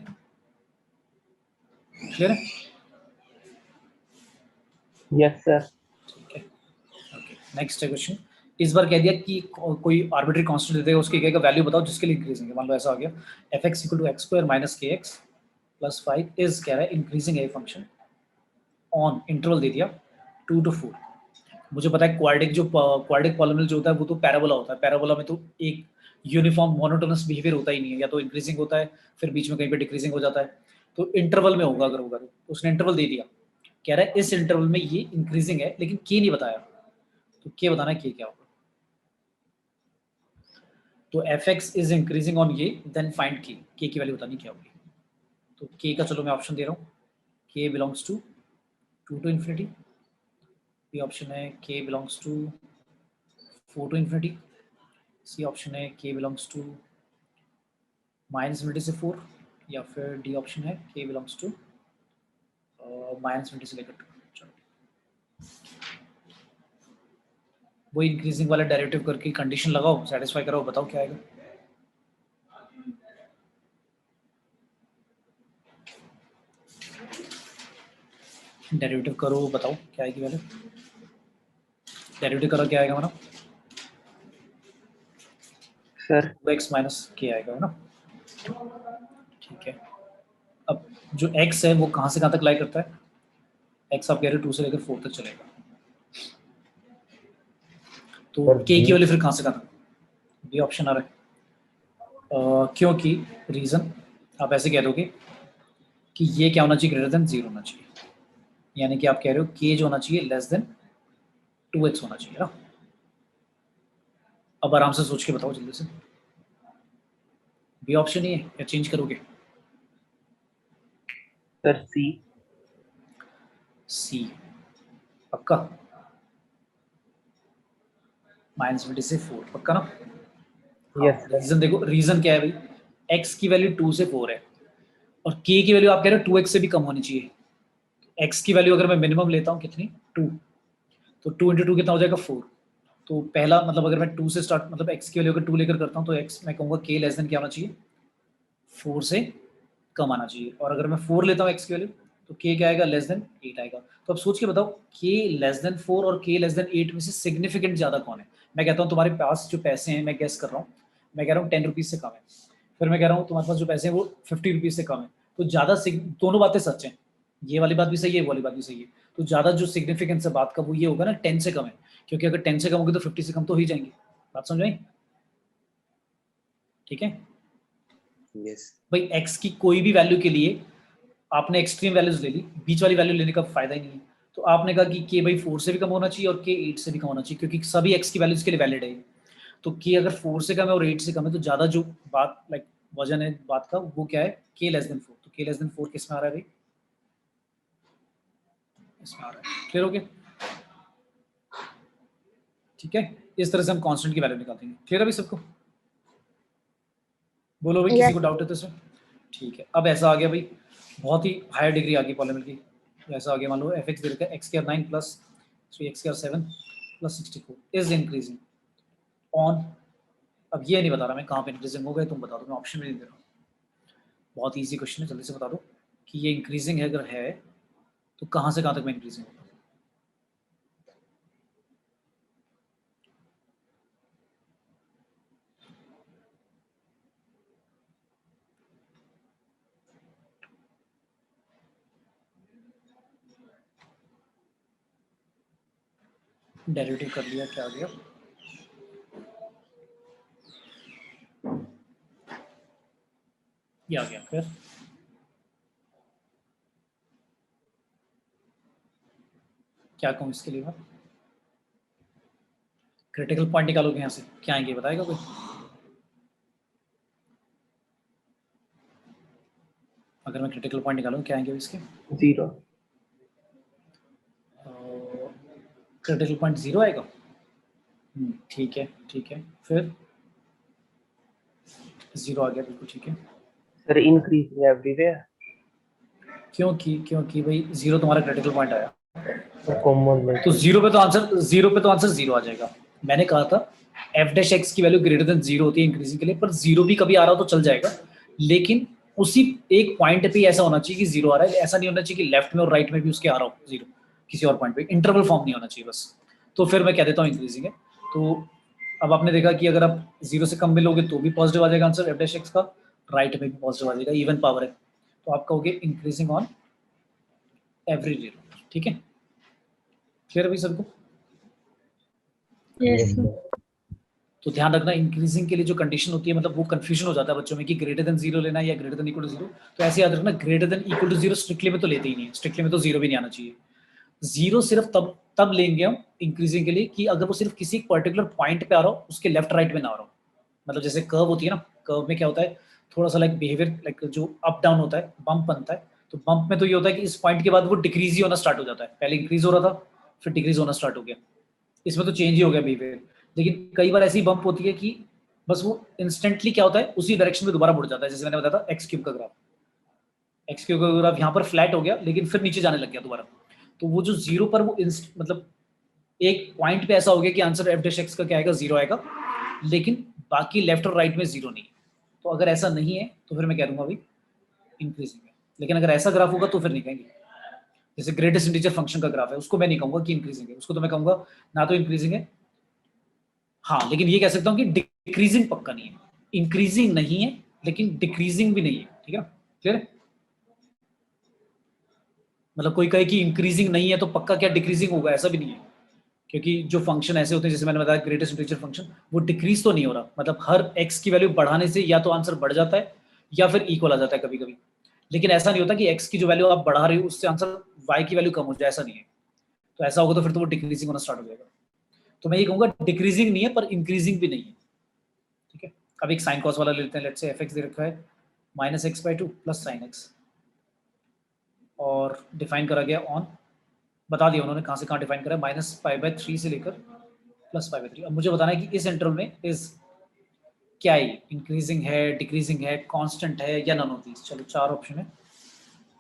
क्लियर है? Yes sir. ठीक है, ओके नेक्स्ट क्वेश्चन। इस बार कह दिया कि कोई आर्बिट्री कांस्टेंट दे देगा, उसके कहेगा वैल्यू बताओ जिसके लिए इंक्रीजिंग है। मान लो ऐसा आ गया fx equal to x square minus k x plus 5 is कह रहा है इंक्रीजिंग है फंक्शन ऑन इंटरवल दे दिया 2 to 4। मुझे पता है क्वाड्रिक पॉलिनोमियल जो होता है वो तो पैराबोला होता है, पैराबोला में तो एक यूनिफॉर्म मोनोटोनस बिहेवियर होता ही नहीं है, या तो इंक्रीजिंग होता है फिर बीच में कहीं पे डिक्रीजिंग हो जाता है, तो इंटरवल में होगा। अगर होगा तो उसने इंटरवल दे दिया, कह रहा है इस इंटरवल में ये इंक्रीजिंग है, लेकिन के नहीं बताया, तो के बताना है के क्या होगा। तो F x is increasing on ये, देन फाइंड के की वैल्यू बतानी क्या होगी। तो के का चलो मैं ऑप्शन दे रहा हूँ, k belongs to 2 to infinity, B option है k belongs to 4 to infinity, C option है k belongs to minus infinity से 4, या फिर डी ऑप्शन है k belongs to minus infinity से लेकर 2। चलो वही इंक्रीजिंग वाला डेरिवेटिव करके कंडीशन लगाओ, सेटिस्फाई कराओ, बताओ क्या आएगा। डेरिवेटिव करो, बताओ क्या आएगी वैल्यू। डेरिवेटिव करो क्या आएगा हमारा, सर 2x माइनस के आएगा ना, ठीक है। अब जो x है वो कहाँ से कहाँ तक लाई करता है, x आप कह रहे हो 2 से लेकर 4 तक चलेगा, तो सर k की बी वैल्यू फिर कहाँ से कहाँ तक, बी ऑप्शन आ रहा है। क्योंकि रीजन आप ऐसे कह दोगे कि ये क्या होना चाहिए, ग्रेटर देन 0 होना चाहिए, यानी कि आप कह रहे हो k जो होना चाहिए लेस देन 2x होना चाहिए ना। अब आराम से सोच के बताओ जल्दी से, बी ऑप्शन ही है या चेंज करोगे? सर सी। सी पक्का, माइनस इन्फिनिटी से 4 पक्का ना? हाँ, यस सर। रीजन देखो, रीजन क्या है भाई, x की वैल्यू 2 से 4 है और k की वैल्यू आप कह रहे हो 2x से भी कम होनी चाहिए। x की वैल्यू अगर मैं मिनिमम लेता हूँ कितनी, 2, तो 2 इंटू 2 कितना हो जाएगा 4। तो पहला मतलब अगर मैं 2 से स्टार्ट, मतलब x की वैल्यू अगर 2 लेकर करता हूँ तो x मैं कहूँगा k लेस देन क्या होना चाहिए, 4 से कम आना चाहिए। और अगर मैं 4 लेता हूँ x की वैल्यू तो k क्या आएगा, लेस देन 8 आएगा। तो अब सोच के बताओ k लेस देन 4 और k लेस देन 8 में से सिग्निफिकेंट ज्यादा कौन है। मैं कहता हूँ तुम्हारे पास जो पैसे हैं, मैं गेस कर रहा हूँ, मैं कह रहा हूँ 10 रुपीज से कम है, फिर मैं कह रहा हूँ तुम्हारे पास जो पैसे हैं वो 50 रुपीज से कम है, तो ज्यादा दोनों बातें सच हैं, ये वाली बात भी सही है, वो वाली बात भी सही है। तो ज्यादा जो सिग्निफिकेंस है बात का वो ये होगा ना 10 से कम है, क्योंकि अगर 10 से कम होगी तो 50 से कम तो हो ही जाएंगे। बात समझ आई? ठीक है यस भाई, x की कोई भी वैल्यू के लिए आपने एक्सट्रीम वैल्यूज ले ली, बीच वाली वैल्यू लेने का फायदा ही नहीं है। तो आपने कहा कि k भाई 4 से भी कम होना चाहिए और k 8 से भी कम होना चाहिए, क्योंकि सभी x की वैल्यूज के लिए वैलिड है। तो k अगर 4 से कम है और 8 से कम है तो ज्यादा जो बात लाइक वजन है बात का वो क्या है, k लेस देन 4। तो k लेस देन 4 किस में आ रहा है भाई, इसमें आ रहा है। क्लियर हो गया? ठीक है, इस तरह से हम कांस्टेंट की वैल्यू निकालेंगे। क्लियर है भाई सबको? बोलो भाई, किसी को डाउट है तो इसमें? ठीक है, अब ऐसा आ गया भाई, बहुत ही हायर डिग्री आ गई पॉलीनोमियल की। ऐसा आ गया, मान लो एफ एक्स दे रखा है x square 9 plus 3x square 7 plus 64 is increasing on, अब ये नहीं बता रहा मैं कहाँ पे इंक्रीजिंग हो गए, तुम बता दो, मैं ऑप्शन भी नहीं दे रहा हूँ। बहुत ईजी क्वेश्चन है, जल्दी से बता दो कि ये इंक्रीजिंग है, अगर है तो कहाँ से कहाँ तक में इंक्रीजिंग होगा। डेरिवेटिव कर लिया, क्या आ गया? ये आ गया। फिर क्या कहूँ इसके लिए मैं? क्रिटिकल पॉइंट निकालोगे यहाँ से, क्या आएंगे बताएगा कोई? अगर मैं क्रिटिकल पॉइंट निकालूँ क्या आएंगे इसके? 0। क्रिटिकल पॉइंट 0 आएगा। ठीक है, ठीक है, फिर 0 आ गया, बिल्कुल ठीक है। Sir increasing everywhere. क्योंकि भाई 0 तुम्हारा क्रिटिकल पॉइंट आया, कॉमन में तो 0 पे तो आंसर 0 आ जाएगा। मैंने कहा था एफ डैश एक्स की वैल्यू ग्रेटर देन 0 होती है इंक्रीजिंग के लिए, पर 0 भी कभी आ रहा हो तो चल जाएगा, लेकिन उसी एक पॉइंट पे ऐसा होना चाहिए कि 0 आ रहा है। ऐसा नहीं होना चाहिए कि लेफ्ट में और राइट में भी उसके आ रहा हो 0, किसी और पॉइंट पे इंटरवल फॉर्म नहीं होना चाहिए बस। तो फिर मैं कह देता हूँ इंक्रीजिंग है। तो अब आपने देखा कि अगर आप 0 से कम में लोगे तो भी पॉजिटिव आ जाएगा आंसर एफ डैश एक्स का, राइट में भी पॉजिटिव आ जाएगा, इवन पावर है, तो आप कहोगे इंक्रीजिंग ऑन एवरी जीरो। ठीक है, क्लियर है भाई सबको? यस तो ध्यान रखना, इंक्रीजिंग के लिए जो कंडीशन होती है, मतलब वो कंफ्यूजन हो जाता है बच्चों में कि ग्रेटर देन 0 लेना है या ग्रेटर देन इक्वल टू 0। तो ऐसे याद रखना, greater than equal to 0 strictly में तो लेते ही नहीं है, स्ट्रिक्टली में तो 0 भी नहीं आना चाहिए। 0 सिर्फ तब लेंगे हम इंक्रीजिंग के लिए कि अगर वो सिर्फ किसी पर्टिकुलर पॉइंट पे आ रहा हो, उसके लेफ्ट राइट में ना आ रहा हो। मतलब जैसे कर्व होती है ना, कर्व में क्या होता है, थोड़ा सा लाइक बिहेवियर, लाइक जो अप डाउन होता है, बम्प बनता है, तो बम्प में तो ये होता है कि इस पॉइंट के बाद वो डिक्रीज ही होना स्टार्ट हो जाता है। पहले इंक्रीज हो रहा था, फिर डिक्रीज होना स्टार्ट हो गया, इसमें तो चेंज ही हो गया बिहेवियर। लेकिन कई बार ऐसी बम्प होती है कि बस वो इंस्टेंटली क्या होता है, उसी डायरेक्शन में दोबारा मुड़ जाता है। जैसे मैंने बताया था एक्स क्यूब का ग्राफ, एक्स क्यूब का ग्राफ यहाँ पर फ्लैट हो गया, लेकिन फिर नीचे जाने लग गया दोबारा। तो वो जो 0 पर वो मतलब एक पॉइंट पे ऐसा हो गया कि आंसर एफ डैश एक्स का क्या आएगा, 0 आएगा, लेकिन बाकी लेफ्ट और राइट में 0 नहीं है। तो अगर ऐसा नहीं है तो फिर मैं कह दूंगा भाई इंक्रीजिंग है। लेकिन अगर ऐसा ग्राफ होगा तो फिर नहीं कहेंगे। जैसे ग्रेटेस्ट इंटीजर फंक्शन का ग्राफ है, उसको मैं नहीं कहूंगा कि इंक्रीजिंग है, उसको तो मैं कहूंगा ना तो इंक्रीजिंग है, हाँ, लेकिन ये कह सकता हूँ कि डिक्रीजिंग पक्का नहीं है। इंक्रीजिंग नहीं है लेकिन डिक्रीजिंग भी नहीं है। ठीक है ना, क्लियर है? मतलब कोई कहे कि इंक्रीजिंग नहीं है तो पक्का क्या डिक्रीजिंग होगा, ऐसा भी नहीं है। क्योंकि जो फंक्शन ऐसे होते हैं, जैसे मैंने बताया ग्रेटेस्ट इंटीजर फंक्शन, वो डिक्रीज तो नहीं हो रहा, मतलब हर एक्स की वैल्यू बढ़ाने से या तो आंसर बढ़ जाता है या फिर इक्वल आ जाता है कभी कभी। लेकिन ऐसा नहीं होता कि एक्स की जो वैल्यू आप बढ़ा रहे हो उससे आंसर वाई की वैल्यू कम हो जाए, ऐसा नहीं है। तो ऐसा होगा तो फिर तो वो डिक्रीजिंग होना स्टार्ट हो जाएगा। तो मैं ये कहूंगा डिक्रीजिंग नहीं है पर इंक्रीजिंग भी नहीं है। ठीक है, अब एक साइन कॉस वाला ले लेते हैं। लेट्स से एफ एक्स दे रखा है -x/2 प्लस साइन एक्स, और डिफाइन करा गया ऑन, बता दिया उन्होंने कहाँ से कहाँ डिफाइन करा, -π/3 से लेकर +π/3। अब मुझे बताना है कि इस इंटरवल में इज क्या है, इंक्रीजिंग है, डिक्रीजिंग है, कांस्टेंट है या नन ऑफ दीज। चलो 4 ऑप्शन है।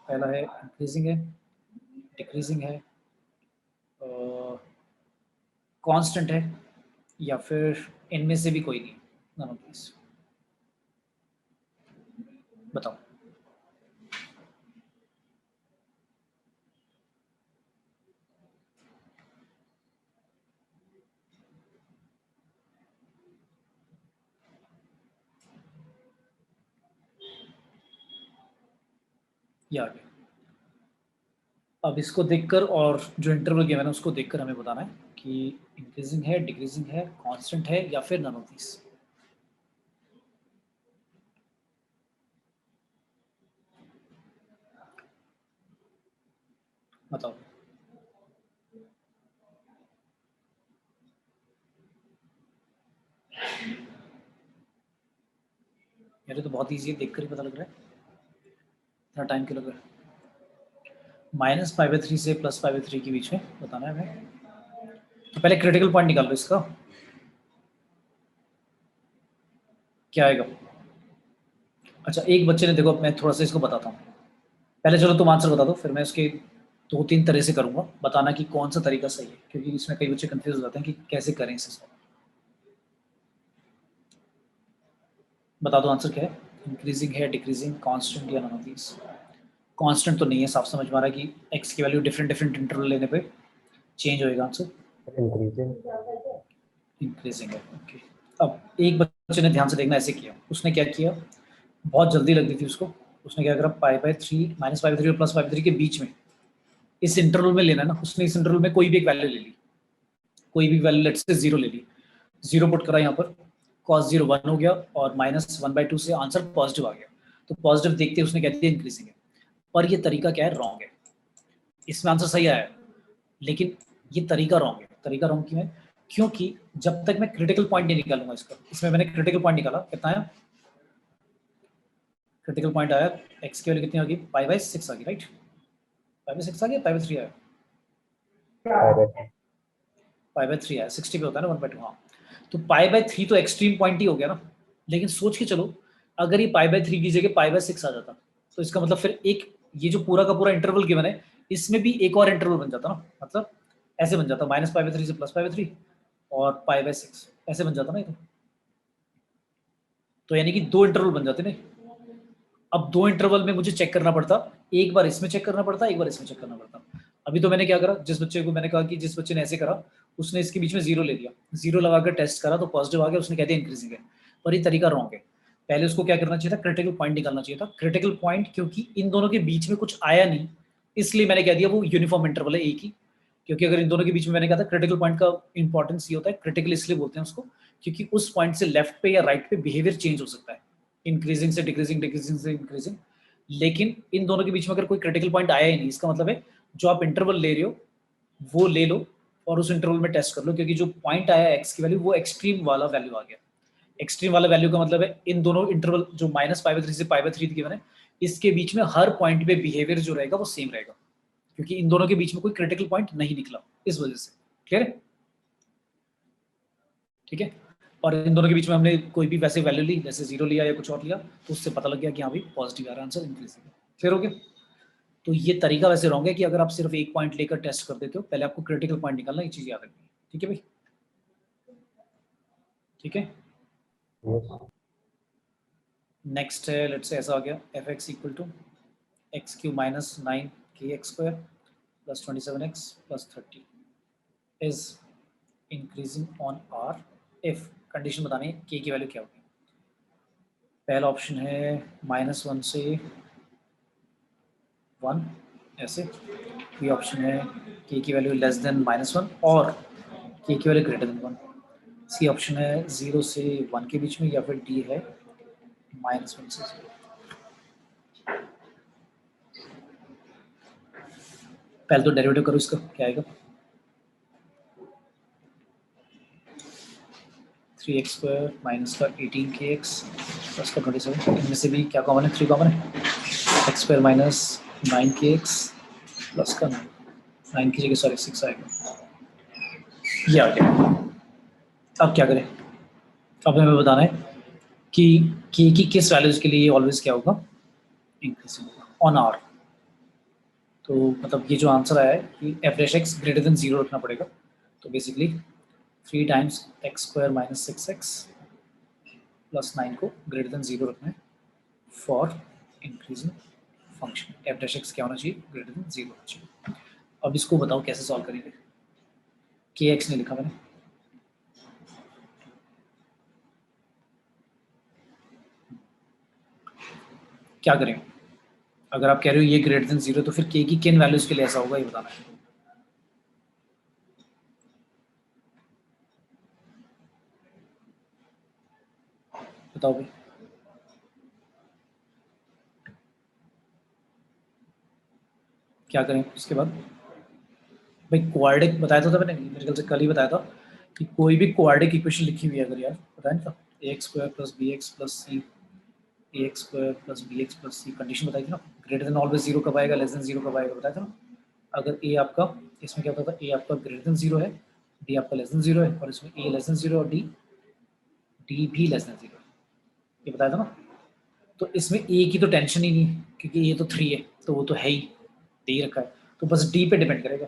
पहला है इंक्रीजिंग है, डिक्रीजिंग है, कांस्टेंट है, या फिर इनमें से भी कोई नहीं, नन ऑफ दीज। बताओ। ये आ गया। अब इसको देखकर और जो इंटरवल गिवन है उसको देखकर हमें बताना है कि इंक्रीजिंग है, डिक्रीजिंग है, कांस्टेंट है या फिर नन ऑफ दीज। बताओ। मेरे तो बहुत ईजी है, देखकर ही पता लग रहा है, इतना टाइम क्यों लग रहा है। -π/3 से +π/3 के बीच में बताना है हमें। तो पहले क्रिटिकल पॉइंट निकाल लो इसका, क्या आएगा। अच्छा एक बच्चे ने, देखो मैं थोड़ा सा इसको बताता हूँ पहले, चलो तुम आंसर बता दो, फिर मैं उसके 2-3 तरह से करूंगा, बताना कि कौन सा तरीका सही है, क्योंकि इसमें कई बच्चे कंफ्यूज हो जाते हैं कि कैसे करें इसे solve। बता दो आंसर क्या है, इंक्रीजिंग है, डिक्रीजिंग, कांस्टेंट या नॉन ऑफ दीस। कांस्टेंट तो नहीं है, साफ समझ में आ रहा है कि एक्स की वैल्यू डिफरेंट डिफरेंट इंटरवल लेने पे चेंज होएगा आंसर। इंक्रीजिंग। इंक्रीजिंग है, ओके। अब एक बच्चे ने ध्यान से देखना ऐसे किया, उसने क्या किया, बहुत जल्दी लग रही थी उसको, उसने क्या करा, π/3 -π/3 और +π/3 के बीच में इस इंटरवल में लेना है ना, उसने इस इंटरवल में कोई भी एक वैल्यू ले ली, कोई भी वैल्यू लेट्स से 0 ले ली, 0 पुट करा यहाँ पर, cos 0 1 हो गया और -1/2 से आंसर पॉजिटिव आ गया, तो पॉजिटिव देखते उसने कह दिया इंक्रीजिंग है। पर ये तरीका क्या है, रॉन्ग है। इसमें आंसर सही आया लेकिन ये तरीका रॉन्ग है। तरीका रॉन्ग क्यों है, क्योंकि जब तक मैं क्रिटिकल पॉइंट नहीं निकालूंगा इसका, इसमें मैंने क्रिटिकल पॉइंट निकाला, कितना आया, क्रिटिकल पॉइंट आया एक्स की वैल्यू कितनी आ गई, π/6 आ गई, राइट, π/6 आ गया, π/3 आया, π/3 आया, 60 पे होता है ना 1/2, हाँ। तो π/3 तो एक्सट्रीम पॉइंट ही हो गया ना, लेकिन सोच के चलो अगर ये π/3 की जगह π/6 आ जाता, तो इसका मतलब फिर एक ये जो पूरा का पूरा इंटरवल गिवन है, इसमें भी एक और इंटरवल बन जाता ना, मतलब ऐसे बन जाता -π/3 से +π/3 और π/6 ऐसे बन जाता ना ये तो यानी कि 2 इंटरवल बन जाते ना। अब 2 इंटरवल में मुझे चेक करना पड़ता, एक बार इसमें चेक करना पड़ता, एक बार इसमें चेक करना पड़ता। अभी तो मैंने क्या करा, जिस बच्चे को मैंने कहा कि जिस बच्चे ने ऐसे करा, उसने इसके बीच में 0 ले लिया, 0 लगाकर टेस्ट करा तो पॉजिटिव आ गया, उसने कह दिया इंक्रीजिंग है, पर ये तरीका रॉन्ग है। पहले उसको क्या करना चाहिए था, क्रिटिकल पॉइंट निकालना चाहिए था। क्रिटिकल पॉइंट क्योंकि इन दोनों के बीच में कुछ आया नहीं, इसलिए मैंने कह दिया वो यूनिफॉर्म इंटरवल है एक ही, क्योंकि अगर इन दोनों के बीच में, मैंने कहा था क्रिटिकल पॉइंट का इंपॉर्टेंस ये होता है, क्रिटिकल इसलिए बोलते हैं उसको क्योंकि उस पॉइंट से लेफ्ट पे या राइट पे बिहेवियर चेंज हो सकता है, इंक्रीजिंग से डिक्रीजिंग, डिक्रीजिंग से इंक्रीजिंग। लेकिन इन दोनों के बीच में अगर कोई क्रिटिकल पॉइंट आया ही नहीं, इसका मतलब है जो आप इंटरवल ले रहे हो वो ले लो और उस इंटरवल में टेस्ट कर लो, क्योंकि जो पॉइंट आया एक्स की वैल्यू वो एक्सट्रीम वाला वैल्यू आ गया। एक्सट्रीम वाला वैल्यू का मतलब है इन दोनों इंटरवल जो -π/3 से π/3 गिवन है, इसके बीच में हर पॉइंट पे बिहेवियर जो रहेगा वो सेम रहेगा, क्योंकि इन दोनों के बीच में कोई क्रिटिकल पॉइंट नहीं निकला, इस वजह से। क्लियर है, ठीक है। और इन दोनों के बीच में हमने कोई भी वैसे वैल्यू ली, जैसे 0 लिया या कुछ और लिया, तो उससे पता लग गया कि हाँ भाई पॉजिटिव आ रहा है आंसर, इंक्रीजिंग। क्लियर हो गया। तो ये तरीका वैसे रॉन्ग है कि अगर आप सिर्फ एक पॉइंट लेकर टेस्ट कर देते हो, पहले आपको क्रिटिकल पॉइंट निकालना, ये चीज याद रखनी है, ठीक है भाई, ठीक है। नेक्स्ट है, लेट्स से ऐसा आ गया, f(x) = x³ - 9kx² + 27x + 30 is increasing on r if condition बतानी है k की वैल्यू क्या होगी। पहला ऑप्शन है -1 से 1 ऐसे, बी ऑप्शन है k की वैल्यू <-1 और k की वैल्यू >1, सी ऑप्शन है 0 से 1 के बीच में, या फिर डी है -1 से 0। पहले तो डेरिवेटिव करो इसका, क्या आएगा, 3x² माइनस का 18kx प्लस का 27, इनमें से भी क्या कॉमन है, 3 कॉमन है, x² माइनस 9kx प्लस का 9 की जगह सॉरी 6 आएगा, ये आ गया। अब क्या करें, अब हमें बताना है कि k की किस वैल्यूज के लिए ऑलवेज क्या होगा, इंक्रीजिंग होगा ऑन r। तो मतलब ये जो आंसर आया है कि f(x) > 0 रखना पड़ेगा, तो बेसिकली 3 टाइम्स x² - 6x + 9 को > 0 रखना है फॉर इंक्रीजिंग फंक्शन। f(x) क्या होना चाहिए, > 0 होना चाहिए। अब इसको बताओ कैसे सॉल्व करेंगे, kx नहीं लिखा मैंने, क्या करें। अगर आप कह रहे हो ये > 0 तो फिर k की किन वैल्यूज के लिए ऐसा होगा, ये बताना है। बताओ भाई, क्या करें उसके बाद। भाई क्वाड्रेटिक बताया था मैंने, मेरे ख्याल से कल ही बताया था कि कोई भी क्वाड्रेटिक इक्वेशन लिखी हुई है अगर, यार बताया नहीं था, ax² + bx + c ax² + bx + c, condition बताई थी ना, ऑलवेज 0 कब आएगा, <0 कब आएगा, बताया था ना। अगर a आपका, इसमें क्या होता था, a आपका > 0 है, डी आपका लेस देन 0 है और इसमें ए लेस देन 0 और डी भी लेस देन 0, ये बताया था ना। तो इसमें ए की तो टेंशन ही नहीं है क्योंकि ये तो 3 है, तो वो तो है ही, दे ही रखा है, तो बस डी पे डिपेंड करेगा।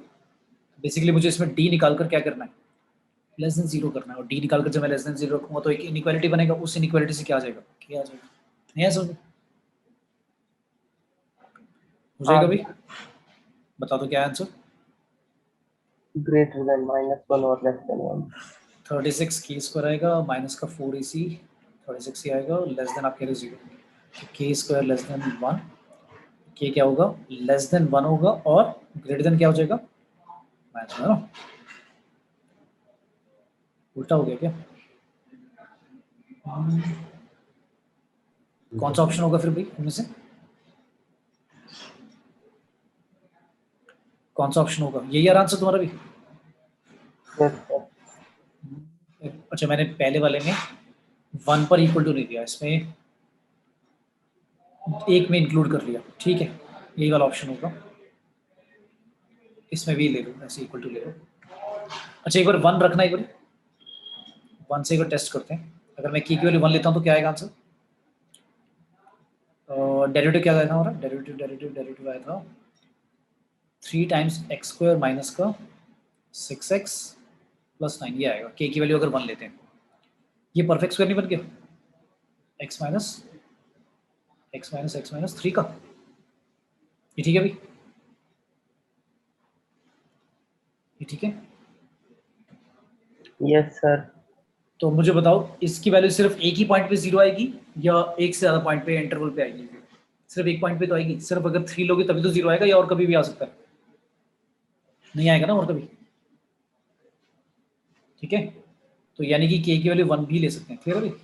बेसिकली मुझे इसमें डी निकाल कर क्या करना है, लेस देन 0 करना है, और डी निकाल कर जब मैं लेस देन 0 रखूंगा तो एक इनइक्वालिटी बनेगा, उस इनइक्वालिटी से क्या आ जाएगा, क्या आ जाएगा, नहीं समझ हो जाएगा भाई? बता दो क्या आंसर। ग्रेटर देन -1 और लेस देन 1। 36 के स्क्वायर आएगा माइनस का 4ac 36 ही आएगा, लेस देन आप कह रहे 0, के स्क्वायर लेस देन 1, के क्या होगा, लेस देन 1 होगा, और ग्रेटर देन क्या हो जाएगा, मैच है ना, उल्टा हो गया क्या? कौन सा ऑप्शन होगा फिर भाई इनमें से, कौन सा ऑप्शन होगा, यही यार आंसर तुम्हारा भी? Yes sir. अच्छा मैंने पहले वाले में 1 पर इक्वल टू नहीं दिया, इसमें एक में इंक्लूड कर लिया, ठीक है, यही वाला ऑप्शन होगा, इसमें भी ले लो ऐसे इक्वल टू ले लो। अच्छा एक बार 1 रखना, एक बार 1 से एक बार टेस्ट करते हैं, अगर मैं की वैल्यू 1 लेता हूँ तो क्या आएगा आंसर, डेरिवेटिव क्या आया था हमारा, डेरिवेटिव आया था 3 टाइम्स एक्स स्क्वायर माइनस का 6x प्लस 9, ये आएगा, के की वैल्यू अगर 1 लेते हैं, ये परफेक्ट स्क्वायर नहीं बन गया, x माइनस 3 का, ये ठीक है भाई, ये ठीक है। Yes sir. तो मुझे बताओ इसकी वैल्यू सिर्फ एक ही पॉइंट पे 0 आएगी या एक से ज्यादा पॉइंट पे इंटरवल पे आएगी, सिर्फ एक पॉइंट पे तो आएगी, सिर्फ अगर 3 लोगे तभी तो 0 आएगा, या और कभी भी आ सकता है, नहीं आएगा ना और कभी, ठीक है, तो यानी कि के की वैल्यू 1 भी ले सकते हैं, क्लियर है भाई?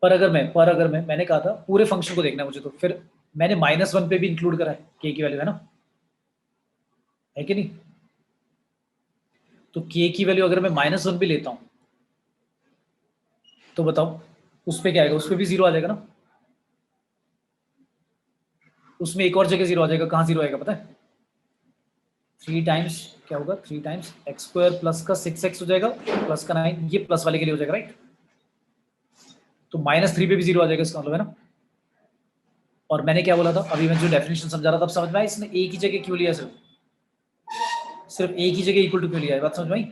पर अगर मैं मैंने कहा था पूरे फंक्शन को देखना है मुझे, तो फिर मैंने -1 पे भी इंक्लूड करा है के की वैल्यू, है ना, है कि नहीं? तो के की वैल्यू अगर मैं -1 भी लेता हूं तो बताओ उस पे क्या आएगा, उस पे भी 0 आ जाएगा ना, उसमें एक और जगह 0 आ जाएगा, कहाँ 0 आएगा पता है, 3 टाइम्स क्या होगा, 3 टाइम्स एक्स स्क्वायर प्लस का 6x हो जाएगा प्लस का 9, ये प्लस वाले के लिए हो जाएगा, राइट, तो -3 पे भी 0 आ जाएगा, इसका मतलब है ना। और मैंने क्या बोला था, अभी मैं जो डेफिनेशन समझा रहा था, अब समझ में आया इसने एक ही जगह क्यों लिया, सिर्फ एक ही जगह इक्वल टू क्यों लिया है, बात समझ में आई?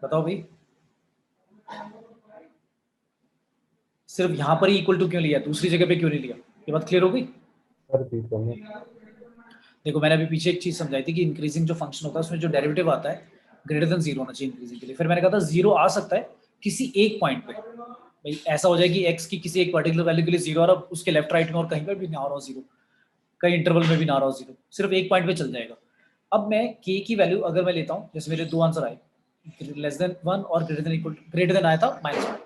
बताओ भाई, सिर्फ यहाँ पर ही इक्वल टू क्यों लिया, दूसरी जगह पे क्यों नहीं लिया, ये बात क्लियर हो गई? सर ठीक है। देखो मैंने अभी पीछे एक चीज समझाई थी कि इंक्रीजिंग जो फंक्शन होता है उसमें जो डेरिवेटिव आता है ग्रेटर देन 0 होना चाहिए इंक्रीजिंग के लिए, फिर मैंने कहा था 0 आ सकता है किसी एक पॉइंट पे, भाई ऐसा हो जाए कि x की किसी एक पर्टिकुलर वैल्यू के लिए 0 और उसके लेफ्ट राइट में और कहीं पर भी ना आ रहा हो 0, कहीं इंटरवल में भी ना आ रहा हो 0, सिर्फ एक पॉइंट पे चल जाएगा। अब मैं k की वैल्यू अगर मैं लेता हूँ, जैसे मेरे 2 आंसर आए, लेस देन 1 और ग्रेटर देन आया था -1,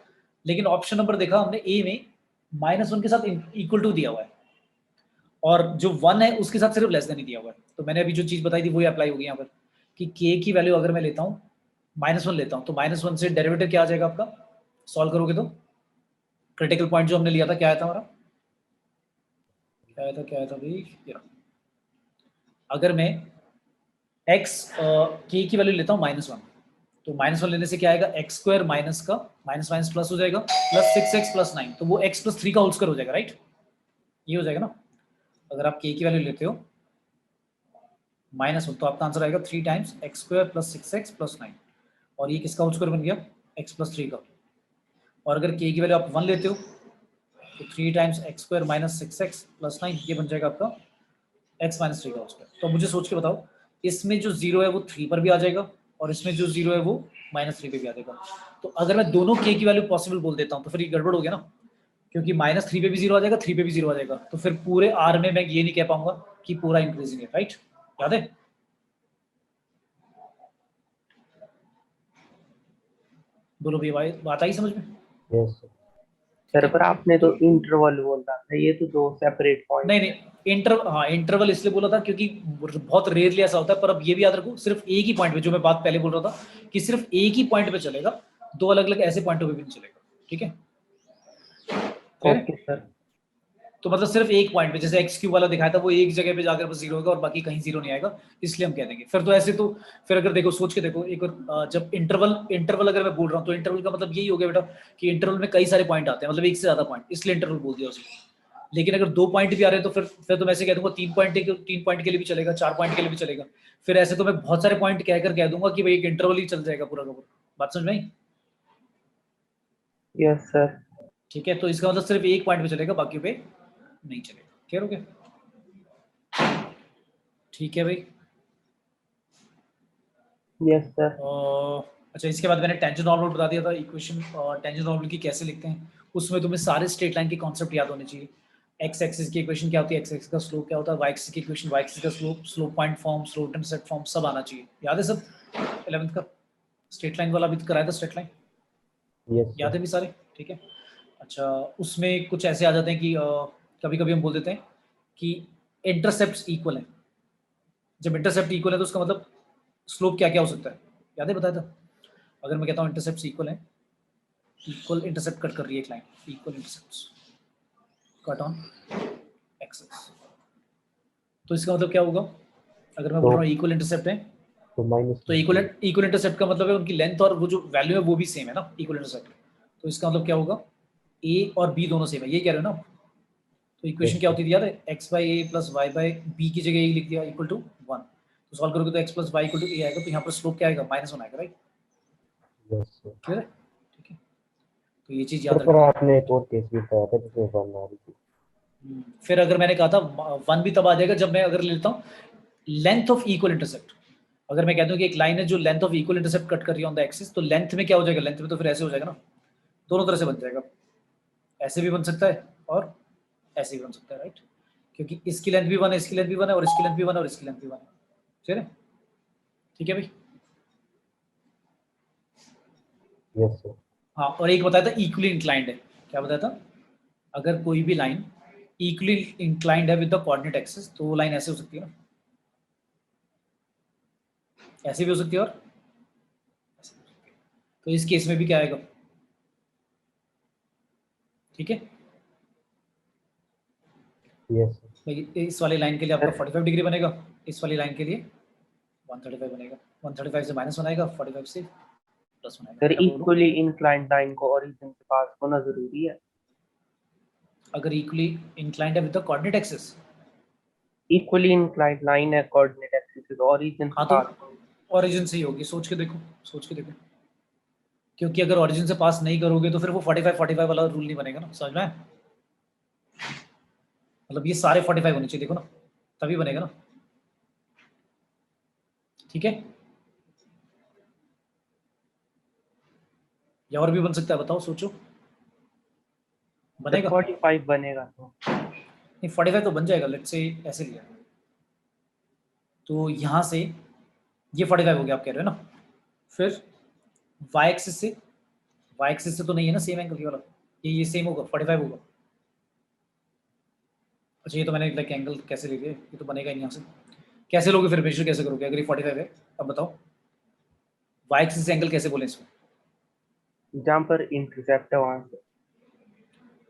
लेकिन ऑप्शन नंबर देखा हमने ए में -1 के साथ इक्वल टू दिया हुआ है, और जो 1 है उसके साथ सिर्फ लेस देन ही दिया हुआ है, तो मैंने अभी जो चीज बताई थी वही अप्लाई होगी यहाँ पर, कि k की वैल्यू अगर मैं लेता हूँ -1 लेता हूँ, तो -1 से डेरिवेटिव क्या आ जाएगा आपका, सॉल्व करोगे तो क्रिटिकल पॉइंट जो हमने लिया था क्या आया था हमारा, क्या आया था भाई, ये अगर मैं x k की वैल्यू लेता हूँ -1, तो -1 लेने से क्या आएगा, एक्स स्क्वायर माइनस का माइनस माइनस प्लस हो जाएगा प्लस 6x प्लस 9, तो वो x प्लस 3 का होल स्क्वायर हो जाएगा, राइट, ये हो जाएगा ना। अगर आप k की वैल्यू लेते हो -1 तो आपका आंसर आएगा 3 times x square plus 6x plus 9, और ये किसका होल स्क्वायर बन गया, x प्लस 3 का। और अगर k की वैल्यू आप 1 लेते हो तो 3 times x square minus 6x plus 9, ये बन जाएगा आपका x माइनस 3 का होल स्क्वायर। तो मुझे सोच के बताओ, इसमें जो 0 है वो 3 पर भी आ जाएगा, और इसमें जो 0 है वो -3 पे भी आ जाएगा। तो अगर मैं दोनों k की वैल्यू पॉसिबल बोल देता हूँ तो फिर ये गड़बड़ हो गया ना, क्योंकि -3 पे भी 0 आ जाएगा, 3 पे भी 0 आ जाएगा, तो फिर पूरे r में मैं ये नहीं कह पाऊंगा कि पूरा इंक्रीजिंग है, राइट, याद है? बोलो भैया भाई, बात आई समझ में? Yes sir. सर पर आपने तो इंटरवल बोला था, ये तो दो सेपरेट पॉइंट। नहीं इंटरवल इसलिए बोला था क्योंकि बहुत रेयरली ऐसा होता है, पर अब ये भी याद रखो सिर्फ एक ही पॉइंट पे, जो मैं बात पहले बोल रहा था कि सिर्फ एक ही पॉइंट पे चलेगा, दो अलग अलग ऐसे पॉइंटों पे भी नहीं चलेगा, ठीक है? Okay sir. तो मतलब सिर्फ एक पॉइंट पे, जैसे एक्स क्यूब वाला दिखाया था, वो एक जगह पे जाकर बस जीरो होगा और बाकी कहीं जीरो नहीं आएगा, इसलिए हम कह देंगे। फिर तो ऐसे तो फिर अगर देखो सोच के देखो एक और, जब इंटरवल अगर मैं बोल रहा हूँ तो इंटरवल का मतलब यही हो गया बेटा कि इंटरवल में कई सारे पॉइंट आते हैं, मतलब एक से ज्यादा पॉइंट, इसलिए इंटरवल बोल दिया उसने। लेकिन अगर 2 पॉइंट भी आ रहे हैं तो फिर तो मैं ऐसे कह दूंगा 3 पॉइंट के लिए भी चलेगा, 4 पॉइंट के लिए भी चलेगा। फिर ऐसे तो मैं बहुत सारे पॉइंट कहकर कह दूंगा कि भाई एक इंटरवल ही चल जाएगा पूरा का पूरा। बात समझ में आई? Yes sir. ठीक है, तो इसका मतलब सिर्फ एक पॉइंट पे चलेगा, बाकी पे नहीं चलेगा। क्लियर हो गया? ठीक है भाई। Yes sir. अच्छा, इसके बाद मैंने टेंजेंट नॉर्मल बता दिया था इक्वेशन, टेंजेंट नॉर्मल की कैसे लिखते हैं, उसमें तुम्हें सारे स्ट्रेट लाइन के कॉन्सेप्ट याद होने चाहिए। एक्स एक्सिस की इक्वेशन क्या होती है, एक्स एक्सिस का स्लोप क्या होता है, वाई एक्सिस की इक्वेशन, वाई एक्सिस का slope, slope point form, slope intercept form, सब आना चाहिए। याद है सब 11th का? स्ट्रेट लाइन वाला भी तो कराया था, स्ट्रेट लाइन यस याद सर। है भी सारे? ठीक है। अच्छा, उसमें कुछ ऐसे आ जाते हैं कि कभी कभी हम बोल देते हैं कि इंटरसेप्ट इक्वल है। जब इंटरसेप्ट इक्वल है तो उसका मतलब स्लोप क्या क्या हो सकता है, याद है बताया था? अगर मैं कहता हूँ इंटरसेप्ट इक्वल है, इक्वल इंटरसेप्ट कट कर रही है एक line, equal intercept cut on axis, तो इसका मतलब क्या होगा? अगर मैं बोल रहा हूँ इक्वल इंटरसेप्ट है, तो माइनस तो इक्वल इंटरसेप्ट का मतलब है उनकी लेंथ और वो जो वैल्यू है वो भी सेम है ना, इक्वल इंटरसेप्ट। तो इसका मतलब क्या होगा? ए और बी दोनों सेम है, ये कह रहे हो ना? तो इक्वेशन क्या होती थी याद है? X by a plus y by b की जगह ए लिख दिया इक्वल टू 1। तो सॉल्व करोगे तो x plus y equal to a आएगा, तो यहाँ पर स्लोप क्या आएगा? -1 आएगा, राइट? Yes sir. क्लियर है? ठीक है, तो ये चीज़ सर याद पर रखना। आपने एक और केस भी बताया था जिसमें 1 आ रही थी। फिर अगर मैंने कहा था 1 भी तब आ जाएगा जब मैं अगर लेता हूँ लेंथ ऑफ इक्वल इंटरसेप्ट। अगर मैं कहता हूँ कि एक लाइन है जो length of equal intercept cut कर रही है ऑन द एक्सिस, तो लेंथ में क्या हो जाएगा? लेंथ में तो फिर ऐसे हो जाएगा ना, दोनों तरह से बन जाएगा, ऐसे भी बन सकता है और ऐसे भी बन सकता है, राइट? क्योंकि इसकी लेंथ भी 1 है, इसकी लेंथ भी 1 है, और इसकी लेंथ भी 1 है, और इसकी लेंथ भी 1 है। ठीक है? ठीक है भाई। Yes sir. हाँ, और एक बताया था इक्वली इंक्लाइंड है, क्या बताया था? अगर कोई भी लाइन इक्वली इंक्लाइंड है विद द कोऑर्डिनेट एक्सिस, तो वो लाइन ऐसे हो सकती है ना, ऐसे भी हो सकती है, और ऐसे भी हो सकती है। तो इस केस में भी क्या आएगा? ठीक है यस सर। भाई, इस वाली लाइन के लिए आपका 45 डिग्री बनेगा, इस वाली लाइन के लिए 135 बनेगा, 135 से -1 आएगा, 45 से +1 आएगा। सर क्या बोलो? इक्वली इंक्लाइंड लाइन को ओरिजिन के पास होना जरूरी है? अगर इक्वली इंक्लाइंड है with the coordinate axis, equally inclined line है कोऑर्डिनेट एक्सिस से, तो ओरिजिन के हाँ तो पास। ओरिजिन से ही होगी, सोच के देखो, सोच के देखो। क्योंकि अगर ओरिजिन से पास नहीं करोगे तो फिर वो 45 वाला रूल नहीं बनेगा ना, समझ में आया? मतलब ये सारे 45 होने चाहिए, देखो ना, तभी बनेगा ना। ठीक है, या और भी बन सकता है, बताओ, सोचो, सर बनेगा? 45 बनेगा तो। नहीं, 45 तो बन जाएगा, लेट्स से ऐसे लिया, तो यहाँ से ये 45 हो गया, आप कह रहे हो ना? फिर वाई एक्सिस से, वाई एक्सिस से तो नहीं है ना सेम एंगल ये वाला, ये सेम होगा, 45 होगा। अच्छा, ये तो मैंने लाइक एंगल कैसे ले लिया, ये तो बनेगा ही नहीं यहाँ से। कैसे लोगे फिर, मेजर कैसे करोगे अगर ये 45 है? अब बताओ, वाई एक्सिस से एंगल कैसे बोले इसको? जहाँ पर इंटरसेप्ट है वहां से।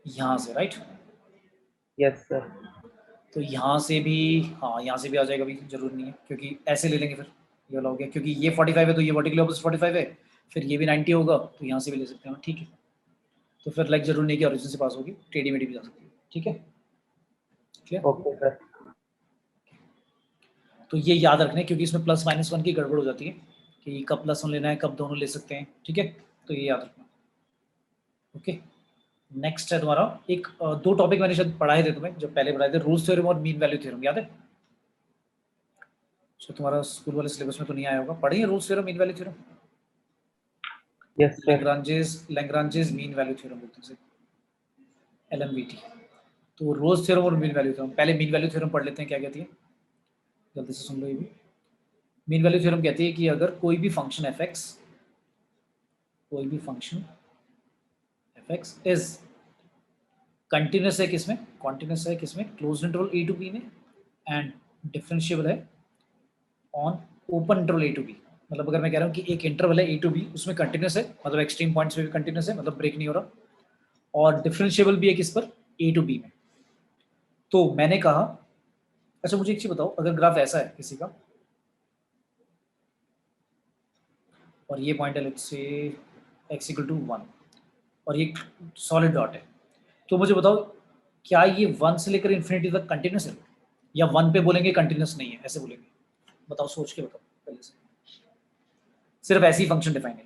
यहाँ से, राइट? Yes sir. तो यहाँ से भी, हाँ यहाँ से भी आ जाएगा भी, जरूरी नहीं है, क्योंकि ऐसे ले लेंगे फिर, ये वाला हो गया, क्योंकि ये 45 है तो ये वर्टिकली ऑपोजिट 45 है, फिर ये भी 90 होगा, तो यहाँ से भी ले सकते हैं, ठीक है? तो फिर लाइक जरूरी नहीं कि ओरिजिन से पास होगी, टेढ़ी मेढ़ी भी जा सकती है, ठीक है? क्लियर? Okay sir. तो ये याद रखना है, क्योंकि इसमें +-1 की गड़बड़ हो जाती है कि कब +1 लेना है, कब दोनों ले सकते हैं, ठीक है? तो ये याद रखना। ओके, नेक्स्ट है तुम्हारा एक, 2 टॉपिक मैंने शायद पढ़ाए थे तुम्हें, जब पहले पढ़ाए थे, रूल्स थ्योरम और मीन वैल्यू थ्योरम, याद है? तो तुम्हारा स्कूल वाले सिलेबस में तो नहीं आया होगा, पढ़ी है rules theorem, mean value theorem? Yes sir. Lagrange's mean value theorem बोलते हैं, LMVT। तो रोल्स थ्योरम और मीन वैल्यू थ्योरम, पहले मीन वैल्यू थ्योरम पढ़ लेते हैं, क्या कहती है, जल्दी से सुन लो ये भी। मीन वैल्यू थ्योरम कहती है कि अगर कोई भी फंक्शन f(x), कोई भी फंक्शन f(x) इज कंटिन्यूस है किसमें, कॉन्टिन्यूस है किसमें, close interval a to b में, एंड डिफरेंशिएबल है on open interval a to b। मतलब अगर मैं कह रहा हूँ कि एक इंटरवल है a to b, उसमें कंटिन्यूस है, मतलब एक्सट्रीम पॉइंट्स पे भी कंटिन्यूस है, मतलब ब्रेक नहीं हो रहा, और डिफरेंशिएबल भी है किस पर, a to b में। तो मैंने कहा, अच्छा मुझे एक चीज बताओ, अगर ग्राफ ऐसा है किसी का और ये पॉइंट है let's say x equal to 1 और ये सॉलिड डॉट है, तो मुझे बताओ क्या ये 1 से लेकर इन्फिनिटी तक कंटिन्यूस है, या 1 पे बोलेंगे कंटिन्यूस नहीं है, ऐसे बोलेंगे? बताओ, सोच के बताओ पहले से, सिर्फ ऐसी ही फंक्शन डिफाइन है,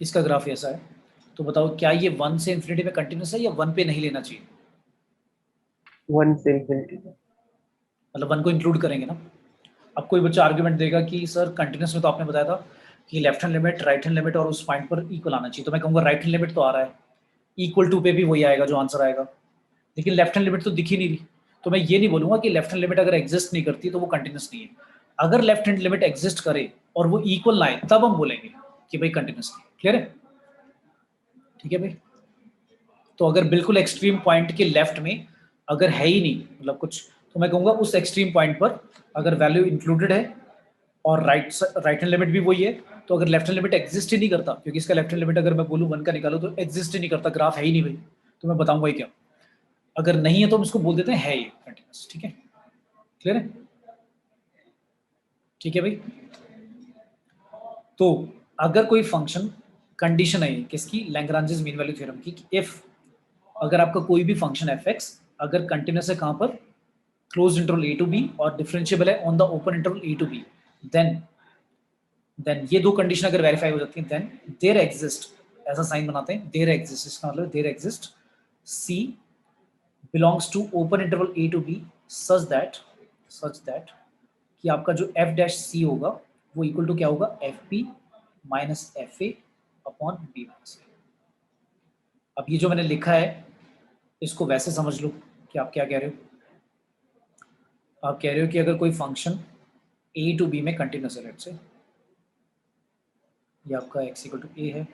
इसका ग्राफ ऐसा है, तो बताओ क्या ये 1 से इन्फिनिटी में कंटिन्यूस है या 1 पे नहीं लेना चाहिए? 1 से इंफिनिटी। मतलब 1 को इंक्लूड करेंगे ना। अब कोई बच्चा आर्ग्यूमेंट देगा कि सर कंटिन्यूस में तो आपने बताया था कि left hand limit right hand limit और उस पॉइंट पर इक्वल आना चाहिए, तो मैं कहूँगा राइट हैंड लिमिट तो आ रहा है, इक्वल टू पे भी वही आएगा जो आंसर आएगा, लेकिन लेफ्ट हैंड लिमिट तो दिख ही नहीं रही, तो मैं ये नहीं बोलूंगा कि लेफ्ट हैंड लिमिट अगर एग्जिस्ट नहीं करती तो वो कंटिन्यूस नहीं है। अगर लेफ्ट हैंड लिमिट एग्जिस्ट करे और वो इक्वल ना आए तब हम बोलेंगे कि भाई कंटिन्यूस नहीं। क्लियर है? ठीक है भाई। तो अगर बिल्कुल एक्सट्रीम पॉइंट के लेफ्ट में अगर है ही नहीं मतलब कुछ, तो मैं कहूँगा उस एक्सट्रीम पॉइंट पर अगर वैल्यू इंक्लूडेड है और राइट हैंड लिमिट भी वही है, तो अगर लेफ्ट हैंड लिमिट एग्जिस्ट ही नहीं करता, क्योंकि इसका लेफ्ट हैंड लिमिट अगर मैं बोलूँ 1 का निकालो तो एग्जिस्ट ही नहीं करता, ग्राफ है ही नहीं भाई, तो मैं बताऊंगा ही क्या। अगर नहीं है तो हम इसको बोल देते हैं ये कंटिन्यूस। ठीक है? क्लियर है? ठीक है भाई। तो अगर कोई फंक्शन, कंडीशन है किसकी, लैग्रांजेस मीन वैल्यू थ्योरम की, इफ अगर आपका कोई भी फंक्शन एफ एक्स अगर कंटिन्यूस है कहां पर, close interval a to b और डिफरेंशिएबल है on the open interval a to b, then ये दो कंडीशन अगर वेरीफाई हो जाती हैं, देन देयर एग्जिस्ट, ऐसा साइन बनाते हैं, देयर एग्जिस्ट, इसका मतलब there exist c belongs to open interval a to b such that कि आपका जो एफ डैश सी होगा वो इक्वल टू क्या होगा, f b minus f a upon b minus a. अब ये जो मैंने लिखा है इसको वैसे समझ लो कि आप क्या कह रहे हो। आप कह रहे हो कि अगर कोई फंक्शन ए टू बी में कंटिन्यूस है, लेट्स से ये आपका x इक्वल टू ए है,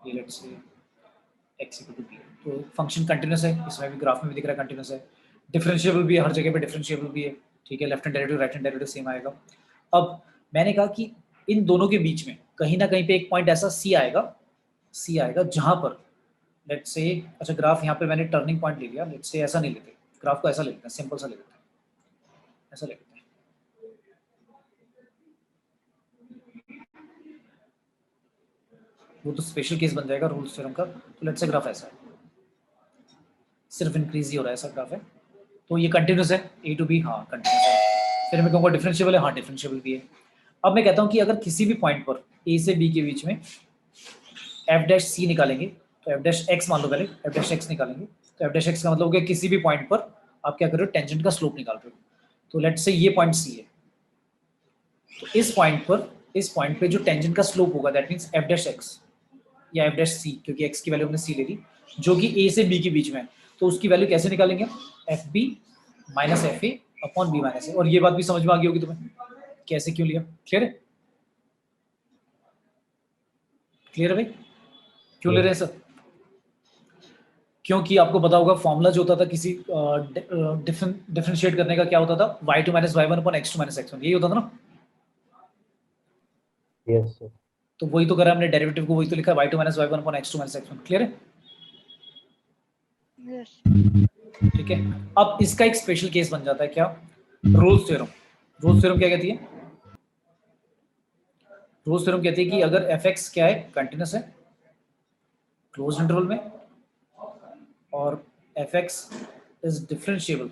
ये let's say x equal to b, तो फंक्शन कंटिन्यूस है, इसमें भी ग्राफ में भी दिख रहा है कंटिन्यूस है, डिफरेंशिएबल भी है, हर जगह पे डिफरेंशिएबल भी है। ठीक है? Left hand derivative right hand derivative same आएगा। अब मैंने कहा कि इन दोनों के बीच में कहीं ना कहीं पे एक पॉइंट ऐसा सी आएगा जहां पर लेट्स से, अच्छा ग्राफ यहाँ पे मैंने टर्निंग पॉइंट ले लिया, लेट्स से ऐसा नहीं लेते, ग्राफ को ऐसा ले लेते हैं, सिंपल सा ले लेते हैं, ऐसा ले लेते हैं। वो तो स्पेशल केस बन जाएगा रूल्स थ्योरम का। तो लेट्स से ग्राफ ऐसा है, सिर्फ इंक्रीज ही हो रहा है, ऐसा ग्राफ है, तो ये कंटिन्यूस है ए टू बी, हाँ कंटिन्यूस है। फिर मैं कहूँगा डिफरेंशिएबल है, हाँ डिफरेंशिएबल भी है। अब मैं कहता हूँ कि अगर किसी भी पॉइंट पर ए से बी के बीच में एफ डैश सी निकालेंगे, तो एफ डैश एक्स मान लो, पहले एफ डैश एक्स निकालेंगे, तो एफ डैश एक्स का मतलब हो गया किसी भी पॉइंट पर आप क्या कर रहे हो, टेंजेंट का स्लोप निकाल रहे हो। तो लेट्स से ये पॉइंट सी है, तो इस पॉइंट पे जो टेंजेंट का स्लोप होगा that means F dash x या एफ डैश सी, क्योंकि एक्स की वैल्यू हमने सी ले ली, जो कि ए से बी के बीच में है, तो उसकी वैल्यू कैसे निकालेंगे, f b minus f a upon b minus a. और ये बात भी समझ में आ गई होगी तुम्हें कैसे क्यों लिया। क्लियर है? क्लियर है भाई? क्यों ले रहे हैं सर? क्योंकि आपको पता होगा फॉर्मूला जो होता था किसी डिफरेंशिएट करने का, क्या होता था, y2 minus y1 upon x2 minus x1, यही होता था ना। Yes sir. तो वही तो करा हमने, डेरिवेटिव को वही तो लिखा है, y2 minus y1 upon x2 minus x1। Clear है? यस। ठीक है? अब इसका एक स्पेशल केस बन जाता है, क्या, रोल्स थ्योरम। रोल्स थ्योरम क्या कहती है? रोल्स थ्योरम कहती है कि अगर fx क्या है, कंटिन्यूस है क्लोज्ड इंटरवल में, और fx is differentiable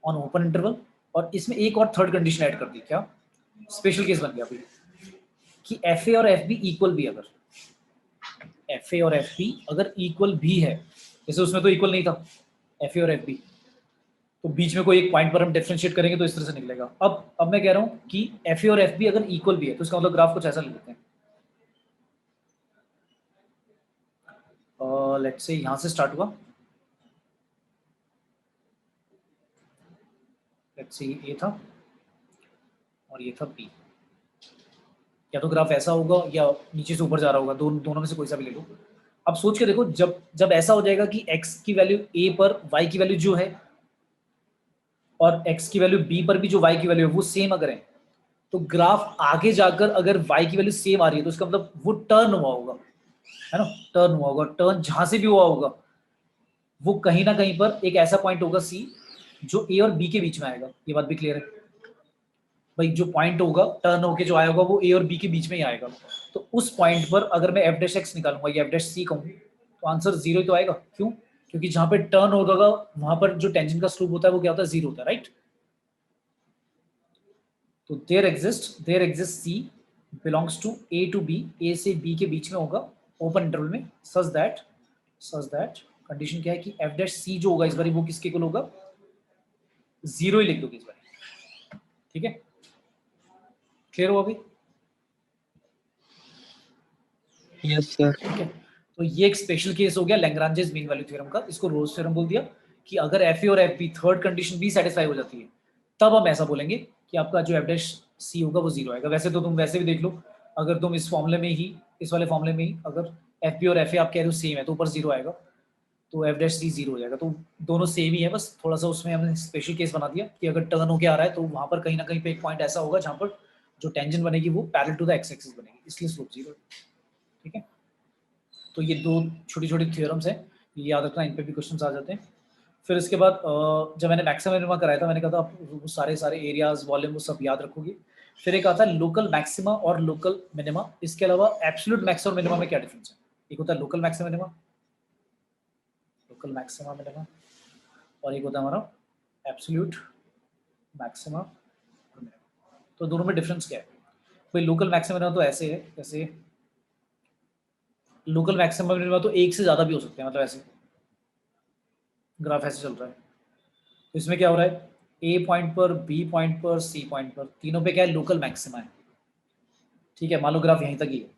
on open interval, और इसमें एक और थर्ड कंडीशन ऐड कर दी, क्या, स्पेशल केस बन गया भाई, कि एफ ए और एफ बी इक्वल भी, अगर एफ ए और एफ बी अगर इक्वल भी है, जैसे उसमें तो इक्वल नहीं था एफ ए और एफ बी, तो बीच में कोई एक पॉइंट पर हम डिफरेंशिएट करेंगे तो इस तरह से निकलेगा। अब मैं कह रहा हूँ कि एफ ए और एफ बी अगर इक्वल भी है, तो इसका मतलब ग्राफ कुछ ऐसा ले लेते हैं, लेट्स से यहाँ से स्टार्ट हुआ, लेट्स से ये था और ये था बी, या तो ग्राफ ऐसा होगा या नीचे से ऊपर जा रहा होगा, दोनों में से कोई सा भी ले लो। अब सोच के देखो, जब ऐसा हो जाएगा कि x की वैल्यू a पर y की वैल्यू जो है और x की वैल्यू b पर भी जो y की वैल्यू है वो सेम अगर है, तो ग्राफ आगे जाकर अगर y की वैल्यू सेम आ रही है तो इसका मतलब वो टर्न हुआ होगा, है ना, टर्न हुआ होगा, टर्न जहां से भी हुआ होगा वो कहीं ना कहीं पर एक ऐसा पॉइंट होगा सी जो ए और बी के बीच में आएगा। ये बात भी क्लियर है भाई? जो पॉइंट होगा टर्न होके जो आया होगा वो ए और बी के बीच में ही आएगा। तो उस पॉइंट पर अगर मैं एफ डैश एक्स निकालूंगा या एफ डैश सी कहूँ तो आंसर जीरो ही तो आएगा। क्यों? क्योंकि जहां पे टर्न होगा वहां पर जो टेंजेंट का स्लोप होता है वो क्या होता है? जीरो होता है, राइट? तो there exist c belongs to a to b, a से बी के बीच में होगा ओपन इंटरवल में, सच दैट कंडीशन क्या है कि एफ डैश सी जो होगा इस बार वो किसके इक्वल होगा? जीरो ही लिख दोगे इस बार। ठीक है, क्लियर हुआ अभी? Yes sir. ठीक है, तो ये एक स्पेशल केस हो गया लैग्रांजेस मीन वैल्यू थ्योरम का। इसको रोल्स थ्योरम बोल दिया कि अगर एफ ए और एफ बी थर्ड कंडीशन भी सेटिस्फाई हो जाती है तब हम ऐसा बोलेंगे कि आपका जो एफ डैश सी होगा वो जीरो आएगा। वैसे तो तुम वैसे भी देख लो, अगर तुम इस फॉर्मूले में ही, इस वाले फॉर्मूले में ही अगर एफ बी और एफ ए आप कह रहे हो सेम है तो ऊपर जीरो आएगा, तो एफ डैश सी जीरो हो जाएगा। तो दोनों सेम ही है, बस थोड़ा सा उसमें हमने स्पेशल केस बना दिया कि अगर टर्न होके आ रहा है तो वहां पर कहीं ना कहीं पे एक पॉइंट ऐसा होगा जहां पर जो टेंजेंट बनेगी वो parallel to the x axis बनेगी, इसलिए स्लोप जीरो है। ठीक है, तो ये दो छोटी छोटी थ्योरम्स हैं, ये याद रखना, इन पे भी क्वेश्चंस आ जाते हैं। फिर इसके बाद जब मैंने मैक्सिमम मिनिमा कराया था मैंने कहा था आप वो सारे एरियाज वॉल्यूम वो सब याद रखोगे। फिर एक आता है लोकल मैक्सिमा और लोकल मिनिमा। इसके अलावा एब्सोल्यूट मैक्सिमा और मिनिमा में क्या डिफरेंस है? एक होता है लोकल मैक्सिमा मिनिमा, मिनिमा, और एक होता है हमारा एब्सोल्यूट मैक्सिमा और मिनिमा। तो दोनों में डिफरेंस क्या है? भाई लोकल मैक्सिमा मिनिमा तो ऐसे है, जैसे लोकल मैक्सिमम मिनिमा तो एक से ज़्यादा भी हो सकते हैं, मतलब ऐसे ग्राफ ऐसे चल रहा है तो इसमें क्या हो रहा है? ए पॉइंट पर, बी पॉइंट पर, सी पॉइंट पर, तीनों पे क्या है? लोकल मैक्सिमा है। ठीक है, मान लो ग्राफ यहीं तक ही है,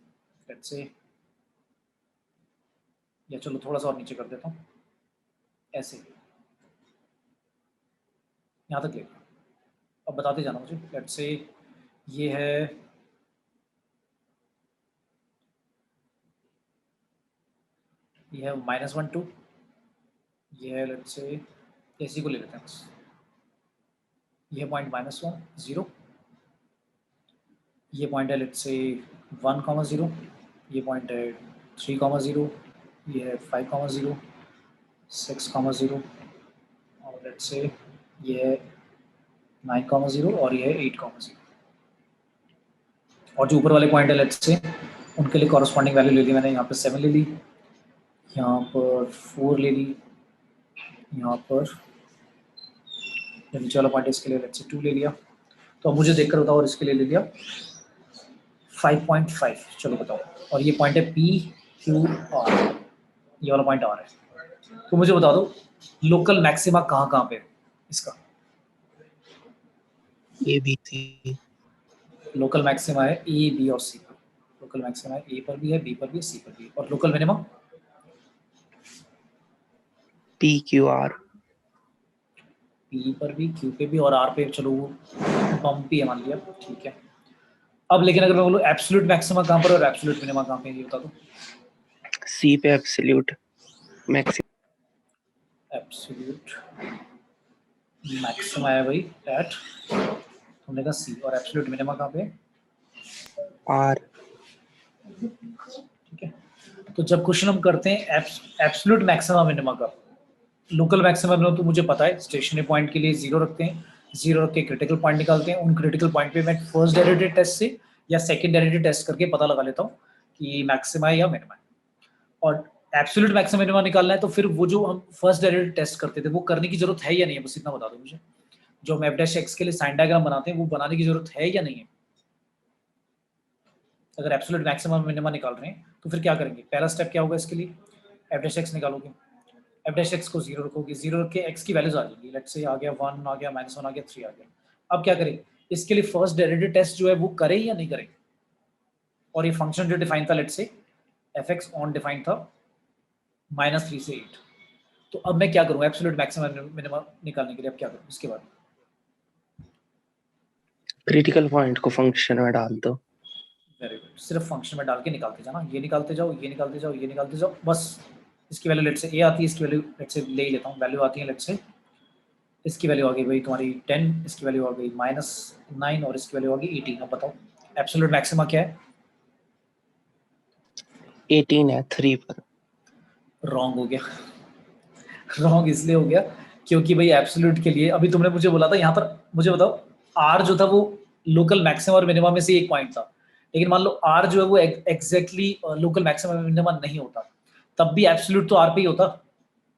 लेट्स से, या चलो थोड़ा सा और नीचे कर देता हूँ, ऐसे यहाँ तक ले। अब बताते जाना मुझे, लेट्स से ये है, ये है -1 2, ये है लेट्स से, इसी को ले लेते हैं बस, ये है पॉइंट -1 0, ये पॉइंट है लेट्स से 1, 0, ये पॉइंट है 3, 0, ये है 5, 0, 6, 0, और लेट्स से ये है 9, 0 और ये है 8, 0। और जो ऊपर वाले पॉइंट है लेट्स से उनके लिए कॉरस्पॉन्डिंग वैल्यू ले ली मैंने, यहाँ पे 7 ले ली, यहाँ पर 4 ले ली, यहाँ पर जो नीचे वाला पॉइंट है इसके लिए लेट्स से 2 ले लिया। तो अब मुझे देखकर बताओ, और इसके लिए ले लिया 5.5। चलो बताओ, और ये पॉइंट है पी क्यू आर, ये वाला पॉइंट आर है। तो मुझे बता दो लोकल मैक्सिमा कहाँ कहाँ पे है इसका? A B C. Local maxima है ए बी और सी पर। लोकल मैक्सिमा है ए पर भी है, बी पर भी है, सी पर भी है। और local minima P Q R. P पर भी, क्यू पे भी, और आर पे चलो वो बम्पी है मान लिया, ठीक है। अब लेकिन अगर मैं बोलूँ एब्सोल्यूट मैक्सिमा कहाँ पर और एब्सोल्यूट मिनिमा कहाँ पे, ये बता दो। सी पे एब्सोल्यूट मैक्सिमम। एब्सोल्यूट मैक्सिमा है भाई एट, तुमने कहा सी, और एब्सोल्यूट मिनिमा कहाँ पे? आर। ठीक है, तो जब क्वेश्चन हम करते हैं एब्सोल्यूट मैक्सिमा मिनिमा का, लोकल मैक्सिमा मिनिमा तो मुझे पता है स्टेशनरी पॉइंट के लिए 0 रखते हैं, 0 रख के क्रिटिकल पॉइंट निकालते हैं। उन क्रिटिकल पॉइंट पे मैं फर्स्ट डेरिवेटिव टेस्ट से या सेकंड डेरिवेटिव टेस्ट करके पता लगा लेता हूँ कि मैक्सिमा है या मिनिमा है। और एब्सोल्यूट मैक्सिमा मिनिमा निकालना है तो फिर वो जो हम फर्स्ट डेरिवेटिव टेस्ट करते थे वो करने की जरूरत है या नहीं है, बस इतना बता दो मुझे। जो हम एफ डैश एक्स के लिए साइन डायग्राम बनाते हैं वो बनाने की जरूरत है या नहीं है? अगर एब्सोल्यूट मैक्सिमा मिनिमा निकाल रहे हैं तो फिर क्या करेंगे? पहला स्टेप क्या होगा इसके लिए? एफ डैश एक्स निकालोगे, एफ डैश एक्स को 0 रखोगे, 0 रख के एक्स की वैल्यूज आ जाएंगी, लेट्स से आ गया 1, आ गया -1, आ गया 3, आ गया। अब क्या करें? इसके लिए फर्स्ट डेरिवेटिव टेस्ट जो है वो करें या नहीं करें? और ये फंक्शन जो डिफाइन था let's say F x on define था -3 से 8। तो अब मैं क्या करूँ एब्सोल्यूट मैक्सिमा मिनिमा निकालने के लिए? अब क्या करूँ इसके बाद? क्रिटिकल पॉइंट को फंक्शन में डाल दो। वेरी गुड, सिर्फ फंक्शन में डाल के निकालते जाना, ये निकालते जाओ, ये निकालते जाओ, ये निकालते जाओ, बस। इसकी वैल्यू लेट्स से ए आती है, इसकी वैल्यू लेट्स से ले ही लेता हूँ, वैल्यू आती है लेट्स से, इसकी वैल्यू आ गई भाई तुम्हारी 10, इसकी वैल्यू आ गई -9 और इसकी वैल्यू आ गई 18। अब बताओ एब्सोल्यूट मैक्सिमा क्या है? 18 है 3 पर। रॉन्ग हो गया, रॉन्ग इसलिए हो गया क्योंकि भाई एब्सोल्यूट के लिए अभी तुमने मुझे बोला था यहाँ पर, मुझे बताओ आर जो था वो लोकल मैक्सिमम और मिनिमम में से एक पॉइंट था, लेकिन मान लो आर जो है वो एग्जैक्टली लोकल मैक्सिमम मिनिमम नहीं होता, तब भी एब्सोल्यूट तो आर पे ही होता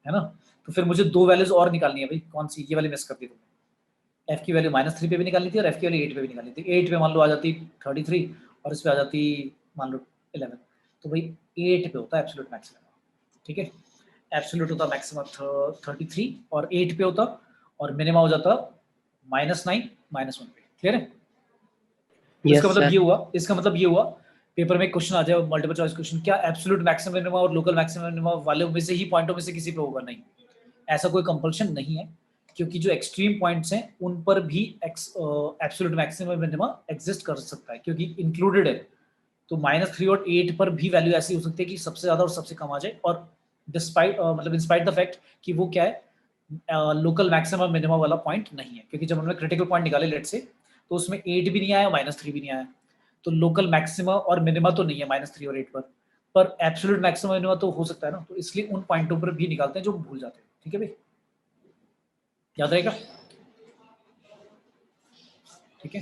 है ना। तो फिर मुझे दो वैल्यूज और निकालनी है भाई, कौन सी, ये वाली मिस कर दी तुमने। एफ की वैल्यू -3 पे भी निकालनी थी और एफ की वैल्यू 8 पे भी निकालनी थी। 8 पे मान लो आ जाती 33 और इस पे आ जाती मान लो 11, तो भाई 8 पे होता है एब्सोल्यूट मैक्सिमम, ठीक है। एब्सोल्यूट होता मैक्सिमम 33 और 8 पे होता, और मिनिमम हो जाता -9 -1 पे। क्लियर है? तो यस इसका मतलब सर। ये हुआ, इसका मतलब ये हुआ पेपर में क्वेश्चन आ जाए मल्टीपल चॉइस क्वेश्चन, क्या एब्सोल्यूट मैक्सिमम मिनिमम और लोकल मैक्सिमम मिनिमम वाले में से ही पॉइंटों में से किसी पे होगा? नहीं, ऐसा कोई कंपल्शन नहीं है, क्योंकि जो एक्सट्रीम पॉइंट्स हैं उन पर भी एब्सोल्यूट मैक्सिमम मिनिमम एग्जिस्ट कर सकता है, क्योंकि इंक्लूडेड है। तो -3 और 8 पर भी वैल्यू ऐसी हो सकती है कि सबसे ज्यादा और सबसे कम आ जाए, और डिस्पाइट मतलब इंस्पाइट द फैक्ट कि वो क्या है, लोकल मैक्सिमम मिनिमम वाला पॉइंट नहीं है, क्योंकि जब हमने क्रिटिकल पॉइंट निकाले लेट से, तो उसमें 8 भी नहीं आया, -3 भी नहीं आया, तो लोकल मैक्सिमम और मिनिमा तो नहीं है -3 और 8 पर एब्सोल्यूट मैक्सिमम मिनिमा तो हो सकता है ना, तो इसलिए उन पॉइंटों पर भी निकालते हैं जो भूल जाते हैं। ठीक है भाई, याद रहेगा? ठीक है,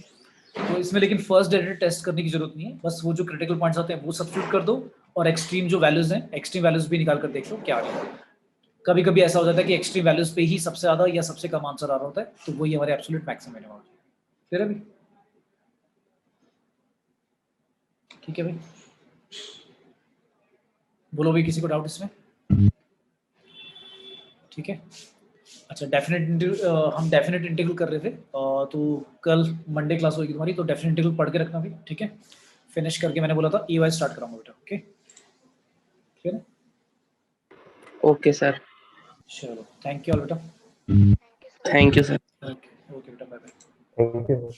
तो इसमें लेकिन फर्स्ट डेरिवेटिव टेस्ट करने की जरूरत नहीं है, बस वो जो क्रिटिकल पॉइंट्स आते हैं वो सब्स्टिट्यूट कर दो, और एक्सट्रीम जो वैल्यूज हैं, एक्सट्रीम वैल्यूज भी निकाल कर देख लो क्या आ रहा है। कभी कभी ऐसा हो जाता है कि एक्सट्रीम वैल्यूज पे ही सबसे ज्यादा या सबसे कम आंसर आ रहा होता है, तो वही हमारे एब्सोल्यूट मैक्सिमम मिनिमम होता है। फिर अभी ठीक है भाई, बोलो भाई किसी को डाउट इसमें? ठीक है, अच्छा डेफिनेट हम डेफिनेट इंटीग्रल कर रहे थे, तो कल मंडे क्लास होगी तुम्हारी, तो डेफिनेट इंटीग्रल पढ़ के रखना भी, ठीक है। फिनिश करके मैंने बोला था ई वाई स्टार्ट कराऊंगा बेटा, ओके ठीक है। Okay sir. चलो थैंक यू ऑल बेटा, thank you sir. Okay okay बेटा, बाय बाय। Thank you.